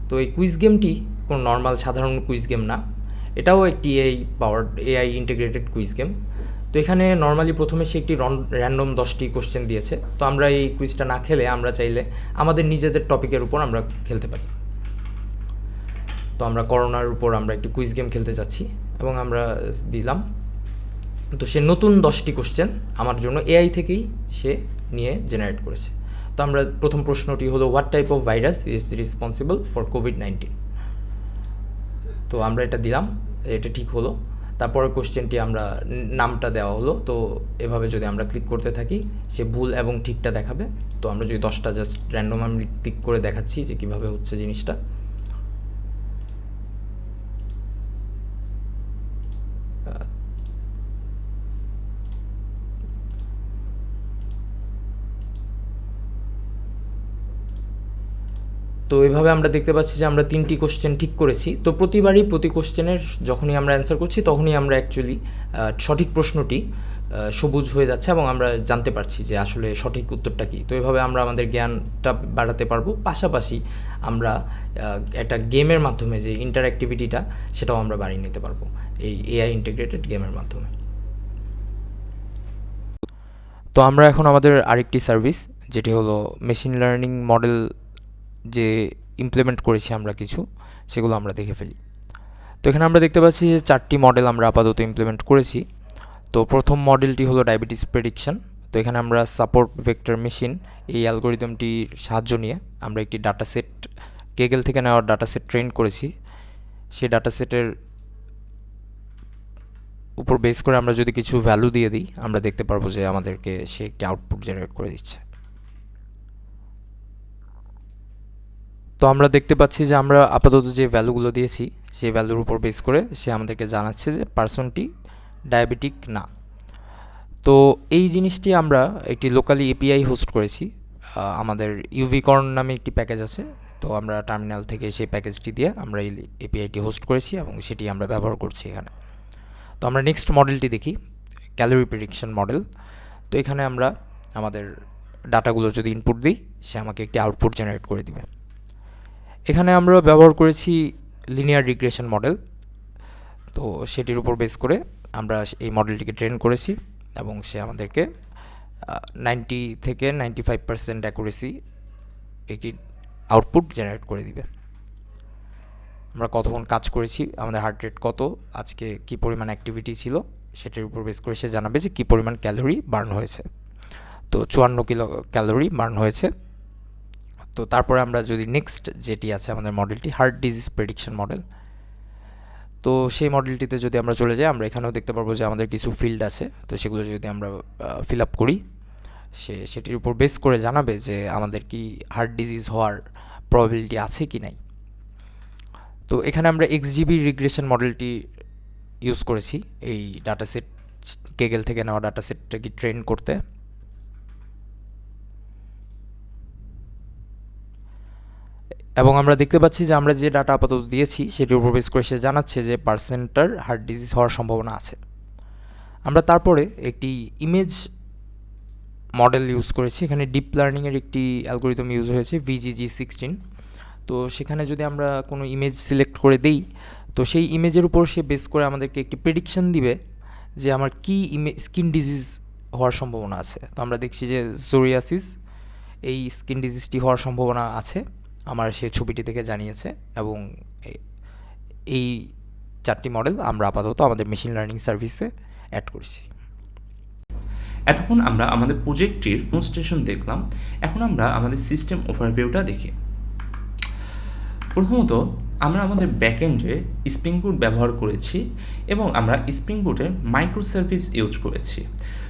তো এই কুইজ গেমটি কোনো নর্মাল সাধারণ কুইজ গেম না, এটাও একটি এআই ইন্টিগ্রেটেড কুইজ গেম। তো এখানে নর্মালি প্রথমে সে একটি র্যান্ডম 10টি কোশ্চেন দিয়েছে। তো আমরা এই কুইজটা না খেলে আমরা চাইলে আমাদের নিজেদের টপিকের উপর আমরা খেলতে পারি। তো আমরা করোনার উপর আমরা একটি কুইজ গেম খেলতে যাচ্ছি এবং আমরা দিলাম। তো সে নতুন 10টি কোশ্চেন আমার জন্য এআই থেকেই সে নিয়ে জেনারেট করেছে। তো আমরা প্রথম প্রশ্নটি হলো what type of virus is responsible for COVID-19. তো আমরা এটা দিলাম, এটা ঠিক হলো। তারপরে কোশ্চেনটি আমরা নামটা দেওয়া হলো। তো এভাবে যদি আমরা ক্লিক করতে থাকি সে ভুল এবং ঠিকটা দেখাবে। তো আমরা যদি 10টা জাস্ট র্যান্ডম আমি ক্লিক করে দেখাচ্ছি যে কীভাবে হচ্ছে জিনিসটা। তো এভাবে আমরা দেখতে পাচ্ছি যে আমরা 3টি কোশ্চেন ঠিক করেছি। তো প্রতি কোশ্চেনের যখনই আমরা অ্যান্সার করছি তখনই আমরা অ্যাকচুয়ালি সঠিক প্রশ্নটি সবুজ হয়ে যাচ্ছে এবং আমরা জানতে পারছি যে আসলে সঠিক উত্তরটা কী। তো এভাবে আমরা আমাদের জ্ঞানটা বাড়াতে পারবো, পাশাপাশি আমরা একটা গেমের মাধ্যমে যে ইন্টারঅ্যাক্টিভিটিটা সেটাও আমরা বাড়িয়ে নিতে পারবো এই এআই ইন্টিগ্রেটেড গেমের মাধ্যমে। তো আমরা এখন আমাদের আরেকটি সার্ভিস, যেটি হলো মেশিন লার্নিং মডেল যে ইমপ্লিমেন্ট করেছি আমরা কিছু, সেগুলো আমরা দেখে ফেলি। তো এখানে আমরা দেখতে পাচ্ছি যে 4টি মডেল আমরা আপাতত ইমপ্লিমেন্ট করেছি। তো প্রথম মডেলটি হলো ডায়াবেটিস প্রেডিকশন। তো এখানে আমরা সাপোর্ট ভেক্টর মেশিন এই অ্যালগোরিদমটির সাহায্য নিয়ে আমরা একটি ডাটা সেট, কেগেল থেকে নেওয়া ডাটা সেট ট্রেন করেছি। সেই ডাটা সেটের উপর বেস করে আমরা যদি কিছু ভ্যালু দিয়ে দিই, আমরা দেখতে পারবো যে আমাদেরকে সে একটি আউটপুট জেনারেট করে দিচ্ছে। তো আমরা দেখতে পাচ্ছি যে আমরা আপাতত যে ভ্যালুগুলো দিয়েছি সেই ভ্যালুর উপর বেস করে সে আমাদেরকে জানাচ্ছে যে পার্সনটি ডায়াবেটিক না। তো এই জিনিসটি আমরা একটি লোকালি এপিআই হোস্ট করেছি। আমাদের ইউভিকর্ন নামে একটি প্যাকেজ আছে। তো আমরা টার্মিনাল থেকে সেই প্যাকেজটি দিয়ে আমরা এই এপিআইটি হোস্ট করেছি এবং সেটি আমরা ব্যবহার করছি এখানে। তো আমরা নেক্সট মডেলটি দেখি, ক্যালোরি প্রেডিকশন মডেল। তো এখানে আমরা আমাদের ডাটাগুলো যদি ইনপুট দিই, সে আমাকে একটি আউটপুট জেনারেট করে দিবে। এখানে আমরা ব্যবহার করেছি লিনিয়ার রিগ্রেশন মডেল। তো সেটির উপর বেস করে আমরা এই মডেলটিকে ট্রেন করেছি এবং সে আমাদেরকে 90 থেকে 95% অ্যাকুরেসি একটি আউটপুট জেনারেট করে দিবে। আমরা কতক্ষণ কাজ করেছি, আমাদের হার্ট রেট কত, আজকে কী পরিমাণ অ্যাক্টিভিটি ছিল, সেটির উপর বেস করে সে জানাবে যে কী পরিমাণ ক্যালোরি বার্ন হয়েছে। তো 54 কিলো ক্যালোরি বার্ন হয়েছে। তো তারপরে আমরা যদি নেক্সট যেটি আছে আমাদের মডেলটি হার্ট ডিজিজ প্রেডিকশন মডেল। তো সেই মডেলটিতে যদি আমরা চলে যাই, আমরা এখানেও দেখতে পারবো যে আমাদের কিছু ফিল্ড আছে। তো সেগুলো যদি আমরা ফিল আপ করি, সেটির উপর বেস করে জানাবে যে আমাদের কি হার্ট ডিজিজ হওয়ার প্রবাবিলিটি আছে কি নাই। তো এখানে আমরা এক্সজিবি রিগ্রেশন মডেলটি ইউজ করেছি এই ডাটাসেট, কেগেল থেকে নেওয়া ডাটাসেটটাকে ট্রেন করতে। এবং আমরা দেখতে পাচ্ছি যে আমরা যে ডাটা আপাতত দিয়েছি সেটির উপর বেস করে সে জানাচ্ছে যে পার্সেন্টার হার্ট ডিজিজ হওয়ার সম্ভাবনা আছে। আমরা তারপরে একটি ইমেজ মডেল ইউজ করেছি। এখানে ডিপ লার্নিংয়ের একটি অ্যালগোরিদম ইউজ হয়েছে VGG16। তো সেখানে যদি আমরা কোনো ইমেজ সিলেক্ট করে দেই, তো সেই ইমেজের উপর সে বেস করে আমাদেরকে একটি প্রেডিকশন দিবে যে আমার কী স্কিন ডিজিজ হওয়ার সম্ভাবনা আছে। তো আমরা দেখছি যে সোরিয়াসিস এই স্কিন ডিজিজটি হওয়ার সম্ভাবনা আছে, আমার সে ছবিটি থেকে জানিয়েছে। এবং এই 4টি মডেল আমরা আপাতত আমাদের মেশিন লার্নিং সার্ভিসে অ্যাড করছি। এতক্ষণ আমরা আমাদের প্রজেক্টটির ডেমনস্ট্রেশন দেখলাম। এখন আমরা আমাদের সিস্টেম ওভারভিউটা দেখি। প্রথমত আমরা আমাদের ব্যাকএন্ডে স্প্রিং বুট ব্যবহার করেছি এবং আমরা স্প্রিং বুটের মাইক্রো সার্ভিস ইউজ করেছি।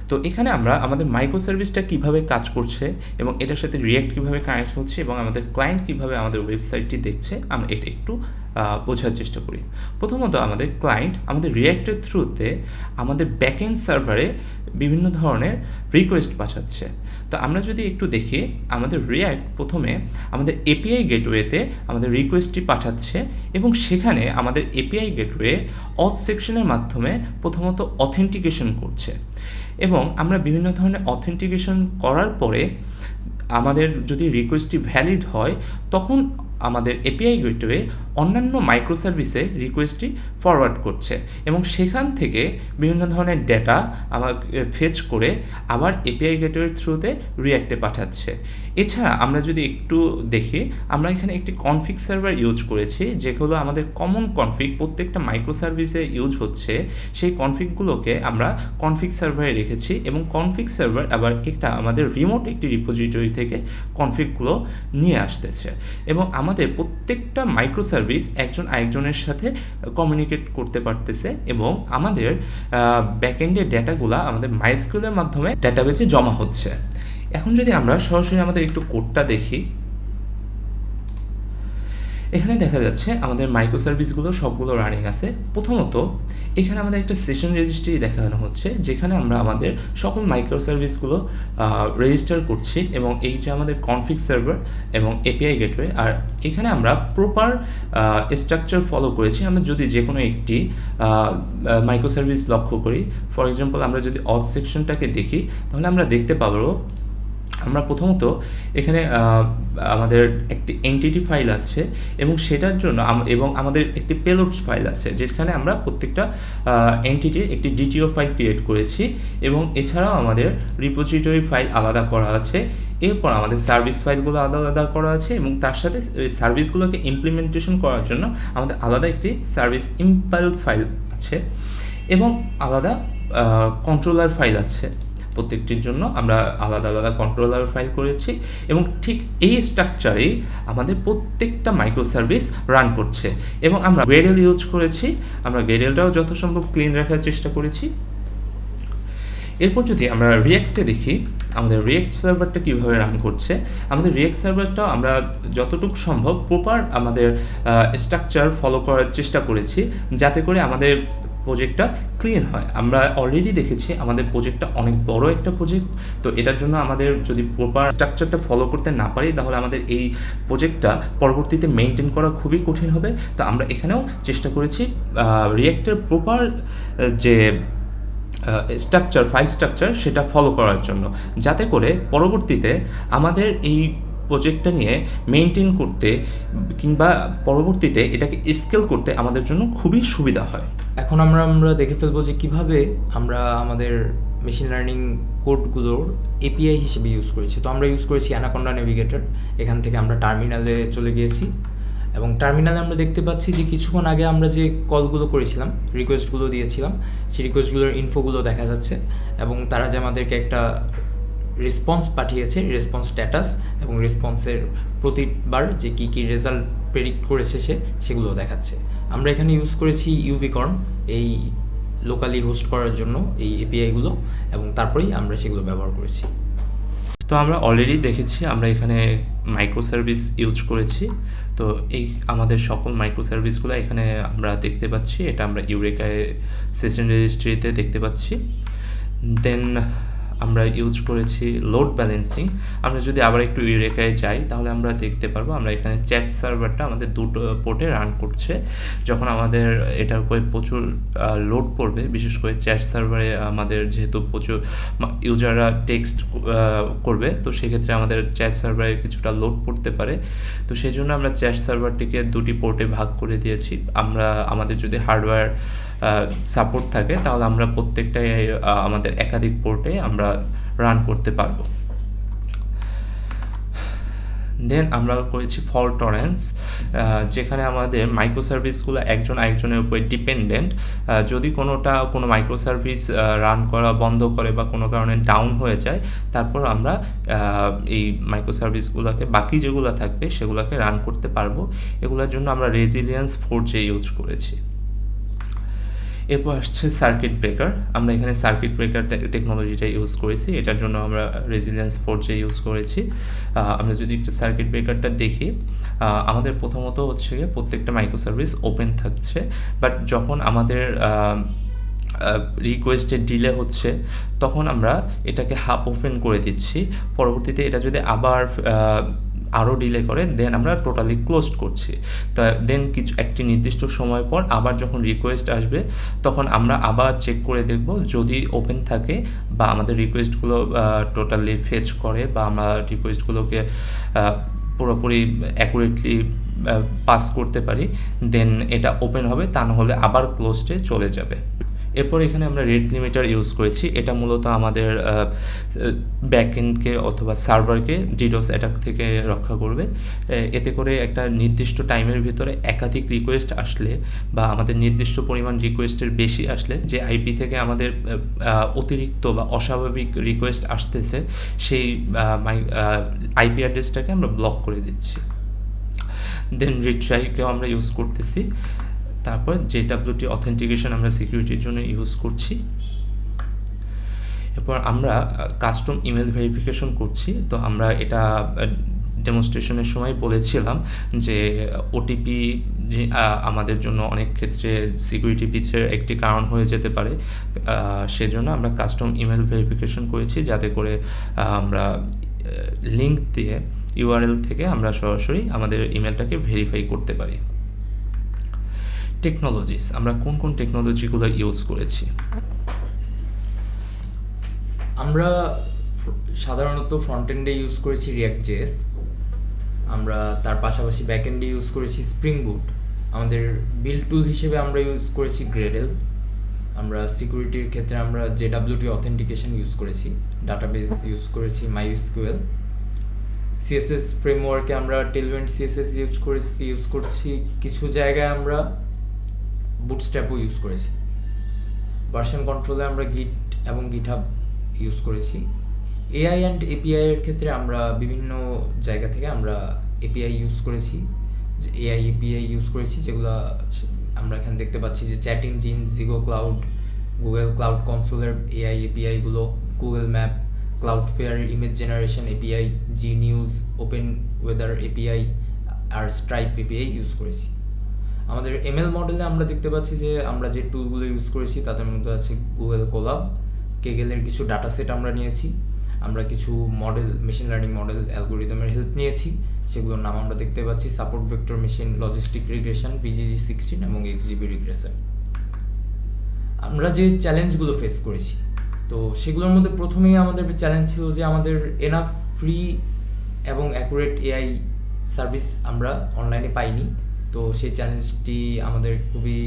তো এখানে আমরা আমাদের মাইক্রো সার্ভিসটা কীভাবে কাজ করছে এবং এটার সাথে রিঅ্যাক্ট কীভাবে কানেক্ট হচ্ছে এবং আমাদের ক্লায়েন্ট কীভাবে আমাদের ওয়েবসাইটটি দেখছে, আমরা এটা একটু বোঝার চেষ্টা করি। প্রথমত আমাদের ক্লায়েন্ট আমাদের রিঅ্যাক্টের থ্রুতে আমাদের ব্যাকএন্ড সার্ভারে বিভিন্ন ধরনের রিকোয়েস্ট পাঠাচ্ছে। তো আমরা যদি একটু দেখি, আমাদের রিঅ্যাক্ট প্রথমে আমাদের এপিআই গেটওয়েতে আমাদের রিকোয়েস্টটি পাঠাচ্ছে এবং সেখানে আমাদের এপিআই গেটওয়ে অথ সেকশনের মাধ্যমে প্রথমত অথেন্টিকেশন করছে এবং আমরা বিভিন্ন ধরনের অথেন্টিকেশন করার পরে আমাদের যদি রিকোয়েস্টটি ভ্যালিড হয়, তখন আমাদের এপিআই গেটওয়ে অন্যান্য মাইক্রো সার্ভিসে রিকোয়েস্টটি ফরওয়ার্ড করছে এবং সেখান থেকে বিভিন্ন ধরনের ডেটা আমাকে ফেচ করে আবার এপিআই গেটওয়ের থ্রুতে রিঅ্যাক্টে পাঠাচ্ছে। এছাড়া আমরা যদি একটু দেখি, আমরা এখানে একটি কনফিগ সার্ভার ইউজ করেছি, যেগুলো আমাদের কমন কনফিগ প্রত্যেকটা মাইক্রো সার্ভিসে ইউজ হচ্ছে। সেই কনফিগগুলোকে আমরা কনফিগ সার্ভারে রেখেছি এবং কনফিগ সার্ভার আবার একটা আমাদের রিমোট একটি রিপোজিটরি থেকে কনফিগগুলো নিয়ে আসতেছে এবং আমাদের প্রত্যেকটা মাইক্রো সার্ভিস একজন আরেকজনের সাথে কমিউনিকেট করতে পারতেছে এবং আমাদের ব্যাকএন্ডের ডেটাগুলো আমাদের মাইস্কুলের মাধ্যমে ডেটাবেজে জমা হচ্ছে। এখন যদি আমরা সরাসরি আমাদের একটু কোডটা দেখি, এখানে দেখা যাচ্ছে আমাদের মাইক্রো সার্ভিসগুলো সবগুলো রানিং আছে। প্রথমত এখানে আমাদের একটা সেশন রেজিস্ট্রি দেখানো হচ্ছে, যেখানে আমরা আমাদের সকল মাইক্রো সার্ভিসগুলো রেজিস্টার করছি, এবং এই যে আমাদের কনফিগ সার্ভার এবং এপিআই গেটওয়ে, আর এখানে আমরা প্রপার স্ট্রাকচার ফলো করেছি। আমরা যদি যে কোনো একটি মাইক্রো সার্ভিস লক্ষ্য করি, ফর এক্সাম্পল আমরা যদি অথ সেকশনটাকে দেখি, তাহলে আমরা দেখতে পাবো আমরা প্রথমত এখানে আমাদের একটি এন্টিটি ফাইল আছে, এবং সেটার জন্য এবং আমাদের একটি পেলোডস ফাইল আছে, যেখানে আমরা প্রত্যেকটা এন্টিটির একটি ডিটিও ফাইল ক্রিয়েট করেছি, এবং এছাড়াও আমাদের রিপোজিটরি ফাইল আলাদা করা আছে। এরপর আমাদের সার্ভিস ফাইলগুলো আলাদা করা আছে, এবং তার সাথে ওই সার্ভিসগুলোকে ইমপ্লিমেন্টেশন করার জন্য আমাদের আলাদা একটি সার্ভিস ইম্পাইল ফাইল আছে, এবং আলাদা কন্ট্রোলার ফাইল আছে। প্রত্যেকটির জন্য আমরা আলাদা আলাদা কন্ট্রোলার ফাইল করেছি, এবং ঠিক এই স্ট্রাকচারেই আমাদের প্রত্যেকটা মাইক্রো সার্ভিস রান করছে। এবং আমরা গ্রেডেল ইউজ করেছি, আমরা গ্রেডেলটাও যথাসম্ভব ক্লিন রাখার চেষ্টা করেছি। এরপর যদি আমরা রিয়াক্টে দেখি, আমাদের রিয়াক্ট সার্ভারটা কীভাবে রান করছে, আমাদের রিয়াক্ট সার্ভারটা আমরা যতটুকু সম্ভব প্রপার আমাদের স্ট্রাকচার ফলো করার চেষ্টা করেছি, যাতে করে আমাদের প্রজেক্টটা ক্লিন হয়। আমরা অলরেডি দেখেছি আমাদের প্রজেক্টটা অনেক বড় একটা প্রজেক্ট, তো এটার জন্য আমাদের যদি প্রপার স্ট্রাকচারটা ফলো করতে না পারি, তাহলে আমাদের এই প্রজেক্টটা পরবর্তীতে মেনটেন করা খুবই কঠিন হবে। তো আমরা এখানেও চেষ্টা করেছি রিয়াক্টের প্রপার যে স্ট্রাকচার, ফাইল স্ট্রাকচার, সেটা ফলো করার জন্য, যাতে করে পরবর্তীতে আমাদের এই প্রজেক্টটা নিয়ে মেনটেন করতে কিংবা পরবর্তীতে এটাকে স্কেল করতে আমাদের জন্য খুবই সুবিধা হয়। এখন আমরা দেখে ফেলবো যে কীভাবে আমরা আমাদের মেশিন লার্নিং কোডগুলোর এপিআই হিসেবে ইউজ করেছি। তো আমরা ইউজ করেছি অ্যানাকোন্ডা নেভিগেটর। এখান থেকে আমরা টার্মিনালে চলে গিয়েছি, এবং টার্মিনালে আমরা দেখতে পাচ্ছি যে কিছুক্ষণ আগে আমরা যে কলগুলো করেছিলাম, রিকোয়েস্টগুলো দিয়েছিলাম, সেই রিকোয়েস্টগুলোর ইনফোগুলো দেখা যাচ্ছে, এবং তারা যে আমাদেরকে একটা রেসপন্স পাঠিয়েছে, রেসপন্স স্ট্যাটাস এবং রেসপন্সের প্রতিবার যে কী কী রেজাল্ট প্রেডিক্ট করেছে সেগুলো দেখাচ্ছে। আমরা এখানে ইউজ করেছি ইউভিকর্ন এই লোকালি হোস্ট করার জন্য এই এপিআইগুলো, এবং তারপরেই আমরা সেগুলো ব্যবহার করেছি। তো আমরা অলরেডি দেখেছি আমরা এখানে মাইক্রো সার্ভিস ইউজ করেছি। তো এই আমাদের সকল মাইক্রো সার্ভিসগুলো এখানে আমরা দেখতে পাচ্ছি। এটা আমরা ইউরেকায় সেশন রেজিস্ট্রিতে দেখতে পাচ্ছি। দেন আমরা ইউজ করেছি লোড ব্যালেন্সিং। আমরা যদি আবার একটু ইউরেকায় যাই, তাহলে আমরা দেখতে পারবো আমরা এখানে চ্যাট সার্ভারটা আমাদের দুটো পোর্টে রান করছে। যখন আমাদের এটার উপরে প্রচুর লোড পড়বে, বিশেষ করে চ্যাট সার্ভারে আমাদের যেহেতু প্রচুর ইউজাররা টেক্সট করবে, তো সেক্ষেত্রে আমাদের চ্যাট সার্ভারে কিছুটা লোড পড়তে পারে। তো সেই জন্য আমরা চ্যাট সার্ভারটিকে দুটি পোর্টে ভাগ করে দিয়েছি। আমরা আমাদের যদি হার্ডওয়্যার সাপোর্ট থাকে, তাহলে আমরা প্রত্যেকটাই আমাদের একাধিক পোর্টে আমরা রান করতে পারবো। দেন আমরা করেছি ফল্ট টলারেন্স, যেখানে আমাদের মাইক্রো সার্ভিসগুলো একজন আরেকজনের উপরে ডিপেন্ডেন্ট। যদি কোনো মাইক্রো সার্ভিস রান করা বন্ধ করে বা কোনো কারণে ডাউন হয়ে যায়, তারপর আমরা এই মাইক্রো সার্ভিসগুলোকে বাকি যেগুলো থাকবে সেগুলোকে রান করতে পারবো। এগুলোর জন্য আমরা রেজিলিয়েন্স 4J ইউজ করেছি। এরপর আসছে সার্কিট ব্রেকার। আমরা এখানে সার্কিট ব্রেকার টেকনোলজিটা ইউজ করেছি, এটার জন্য আমরা রেজিলিয়েন্স 4J ইউজ করেছি। আমরা যদি একটু সার্কিট ব্রেকারটা দেখি, আমাদের প্রথমত হচ্ছে গিয়ে প্রত্যেকটা মাইক্রো সার্ভিস ওপেন থাকছে, বাট যখন আমাদের রিকোয়েস্টে ডিলে হচ্ছে, তখন আমরা এটাকে হাফ ওপেন করে দিচ্ছি। পরবর্তীতে এটা যদি আবার আরও ডিলে করে, দেন আমরা টোটালি ক্লোজড করছি। তো দেন একটি নির্দিষ্ট সময় পর আবার যখন রিকোয়েস্ট আসবে, তখন আমরা আবার চেক করে দেখব, যদি ওপেন থাকে বা আমাদের রিকোয়েস্টগুলো টোটালি ফেচ করে বা আমরা রিকোয়েস্টগুলোকে পুরোপুরি অ্যাকুরেটলি পাস করতে পারি, দেন এটা ওপেন হবে, তা না হলে আবার ক্লোজডে চলে যাবে। এরপর এখানে আমরা রেট লিমিটার ইউজ করেছি। এটা মূলত আমাদের ব্যাকএন্ডকে অথবা সার্ভারকে ডিডোস অ্যাটাক থেকে রক্ষা করবে। এতে করে একটা নির্দিষ্ট টাইমের ভিতরে একাধিক রিকোয়েস্ট আসলে বা আমাদের নির্দিষ্ট পরিমাণ রিকোয়েস্টের বেশি আসলে, যে আইপি থেকে আমাদের অতিরিক্ত বা অস্বাভাবিক রিকোয়েস্ট আসতেছে, সেই আইপি অ্যাড্রেসটাকে আমরা ব্লক করে দিচ্ছি। দেন রিট্রাইকেও আমরা ইউজ করতেছি। তারপর JWT অথেন্টিকেশন আমরা সিকিউরিটির জন্য ইউজ করছি। এরপর আমরা কাস্টম ইমেল ভেরিফিকেশন করছি। তো আমরা এটা ডেমনস্ট্রেশনের সময় বলেছিলাম যে ওটিপি যে আমাদের জন্য অনেক ক্ষেত্রে সিকিউরিটি ব্রিচের একটি কারণ হয়ে যেতে পারে, সেজন্য আমরা কাস্টম ইমেল ভেরিফিকেশন করেছি, যাতে করে আমরা লিঙ্ক দিয়ে ইউআরএল থেকে আমরা সরাসরি আমাদের ইমেলটাকে ভেরিফাই করতে পারি। টেকনোলজিস, আমরা কোন কোন টেকনোলজিগুলো ইউজ করেছি? আমরা সাধারণত ফ্রন্ট এন্ডে ইউজ করেছি React.js, আমরা তার পাশাপাশি ব্যাক এন্ডে ইউজ করেছি স্প্রিং বুট, আমাদের বিল্ড টুল হিসেবে আমরা ইউজ করেছি গ্রেডেল, আমরা সিকিউরিটির ক্ষেত্রে আমরা JWT অথেন্টিকেশন ইউজ করেছি, ডাটাবেস ইউজ করেছি MySQL, CSS ফ্রেমওয়ার্কে আমরা টেলভিন্ট CSS ইউজ করছি, কিছু জায়গায় আমরা বুটস্ট্র্যাপও ইউজ করেছি, ভার্সন কন্ট্রোলে আমরা গিট এবং গিটহাব ইউজ করেছি। AI অ্যান্ড API এর ক্ষেত্রে আমরা বিভিন্ন জায়গা থেকে আমরা API ইউজ করেছি, যে AI API ইউজ করেছি, যেগুলো আমরা এখানে দেখতে পাচ্ছি যে চ্যাট ইঞ্জিন, জিগো ক্লাউড, গুগল ক্লাউড কনসোলের AI API গুলো, Google map, Cloudflare image generation API, GNews, open weather API আর স্ট্রাইপ API ইউজ করেছি। আমাদের ML মডেলে আমরা দেখতে পাচ্ছি যে আমরা যে টুলগুলো ইউজ করেছি তাদের মধ্যে আছে গুগল কোলাব, কেগেলের কিছু ডাটা সেট আমরা নিয়েছি, আমরা কিছু মডেল, মেশিন লার্নিং মডেল অ্যালগোরিদমের হেল্প নিয়েছি, সেগুলোর নাম আমরা দেখতে পাচ্ছি support vector machine, logistic regression, VGG16 এবং XGB রিগ্রেশন। আমরা যে চ্যালেঞ্জগুলো ফেস করেছি, তো সেগুলোর মধ্যে প্রথমেই আমাদের চ্যালেঞ্জ ছিল যে আমাদের এনাফ ফ্রি এবং অ্যাকুরেট AI সার্ভিস আমরা অনলাইনে পাইনি, তো সেই চ্যালেঞ্জটি আমাদের খুবই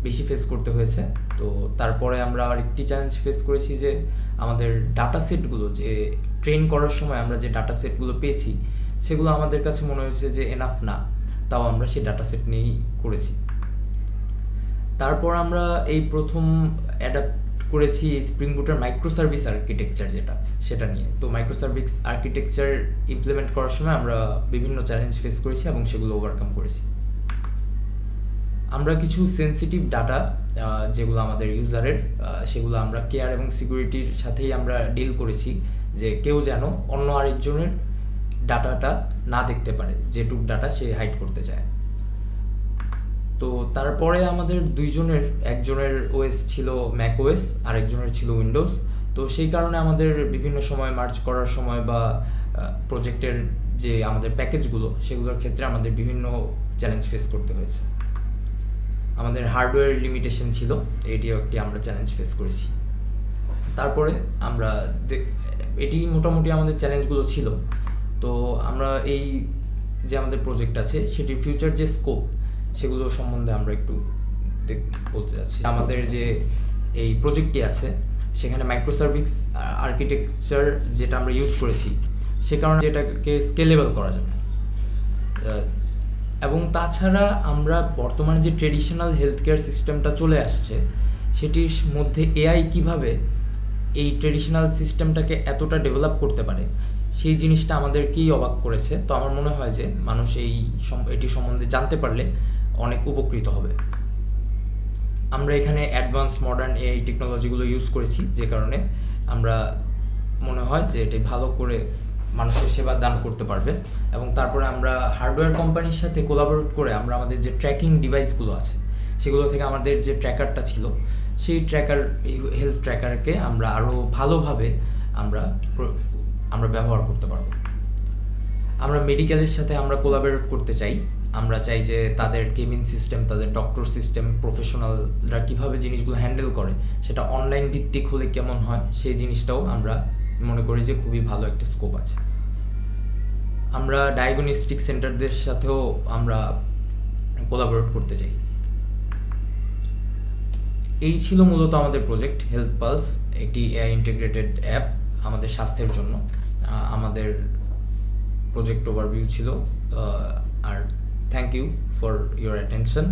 বেশি ফেস করতে হয়েছে। তো তারপরে আমরা আরেকটি চ্যালেঞ্জ ফেস করেছি যে আমাদের ডাটা সেটগুলো, যে ট্রেন করার সময় আমরা যে ডাটা সেটগুলো পেয়েছি সেগুলো আমাদের কাছে মনে হয়েছে যে এনাফ না, তাও আমরা সেই ডাটা সেট নিয়েই করেছি। তারপর আমরা এই প্রথম অ্যাডাপ্ট করেছি স্প্রিং বুটের মাইক্রো সার্ভিস আর্কিটেকচার, সেটা নিয়ে। তো মাইক্রো সার্ভিস আর্কিটেকচার ইমপ্লিমেন্ট করার সময় আমরা বিভিন্ন চ্যালেঞ্জ ফেস করেছি এবং সেগুলো ওভারকাম করেছি। আমরা কিছু সেনসিটিভ ডাটা যেগুলো আমাদের ইউজারের, সেগুলো আমরা কেয়ার এবং সিকিউরিটির সাথেই আমরা ডিল করেছি, যে কেউ যেন অন্য আরেকজনের ডাটাটা না দেখতে পারে, যেটুক ডাটা সে হাইড করতে চায়। তো তারপরে আমাদের একজনের OS ছিল ম্যাক OS, আরেকজনের ছিল উইন্ডোজ। তো সেই কারণে আমাদের বিভিন্ন সময় মার্জ করার সময় বা প্রজেক্টের যে আমাদের প্যাকেজগুলো, সেগুলোর ক্ষেত্রে আমাদের বিভিন্ন চ্যালেঞ্জ ফেস করতে হয়েছে। আমাদের হার্ডওয়্যার লিমিটেশন ছিল, এটিও একটি আমরা চ্যালেঞ্জ ফেস করেছি। তারপরে আমরা এটি মোটামুটি আমাদের চ্যালেঞ্জগুলো ছিল। তো আমরা এই যে আমাদের প্রজেক্ট আছে সেটির ফিউচার যে স্কোপ, সেগুলো সম্বন্ধে আমরা একটু বলতে যাচ্ছি। আমাদের যে এই প্রজেক্টটি আছে সেখানে মাইক্রো সার্ভিস আর্কিটেকচার যেটা আমরা ইউজ করেছি, সে কারণে এটাকে স্কেলেবল করা যাবে। এবং তাছাড়া আমরা বর্তমানে যে ট্রেডিশনাল হেলথ কেয়ার সিস্টেমটা চলে আসছে, সেটির মধ্যে AI কিভাবে এই ট্রেডিশনাল সিস্টেমটাকে এতটা ডেভেলপ করতে পারে, সেই জিনিসটা আমাদেরকেই অবাক করেছে। তো আমার মনে হয় যে মানুষ এটি সম্বন্ধে জানতে পারলে অনেক উপকৃত হবে। আমরা এখানে অ্যাডভান্স মডার্ন AI টেকনোলজিগুলো ইউজ করেছি, যে কারণে আমরা মনে হয় যে এটি ভালো করে মানুষের সেবা দান করতে পারবে। এবং তারপরে আমরা হার্ডওয়্যার কোম্পানির সাথে কোলাবোরেট করে আমরা আমাদের যে ট্র্যাকিং ডিভাইসগুলো আছে, সেগুলো থেকে আমাদের যে ট্র্যাকারটা ছিল, সেই হেলথ ট্র্যাকারকে আমরা আরও ভালোভাবে আমরা ব্যবহার করতে পারবো। আমরা মেডিকেলের সাথে আমরা কোলাবোরেট করতে চাই। আমরা চাই যে তাদের কেবিন সিস্টেম, তাদের ডক্টর সিস্টেম, প্রফেশনালরা কীভাবে জিনিসগুলো হ্যান্ডেল করে, সেটা অনলাইন ভিত্তিক হলে কেমন হয়, সেই জিনিসটাও আমরা মনে করি যে খুবই ভালো একটা স্কোপ আছে। আমরা ডায়াগনস্টিক সেন্টারদের সাথেও আমরা কোলাবোরেট করতে চাই। এই ছিল মূলত আমাদের প্রজেক্ট হেলথ পালস, একটি AI ইন্টিগ্রেটেড অ্যাপ আমাদের স্বাস্থ্যের জন্য। আমাদের প্রজেক্ট ওভারভিউ ছিল। আর thank you for your attention.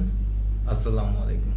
আসসালামু আলাইকুম।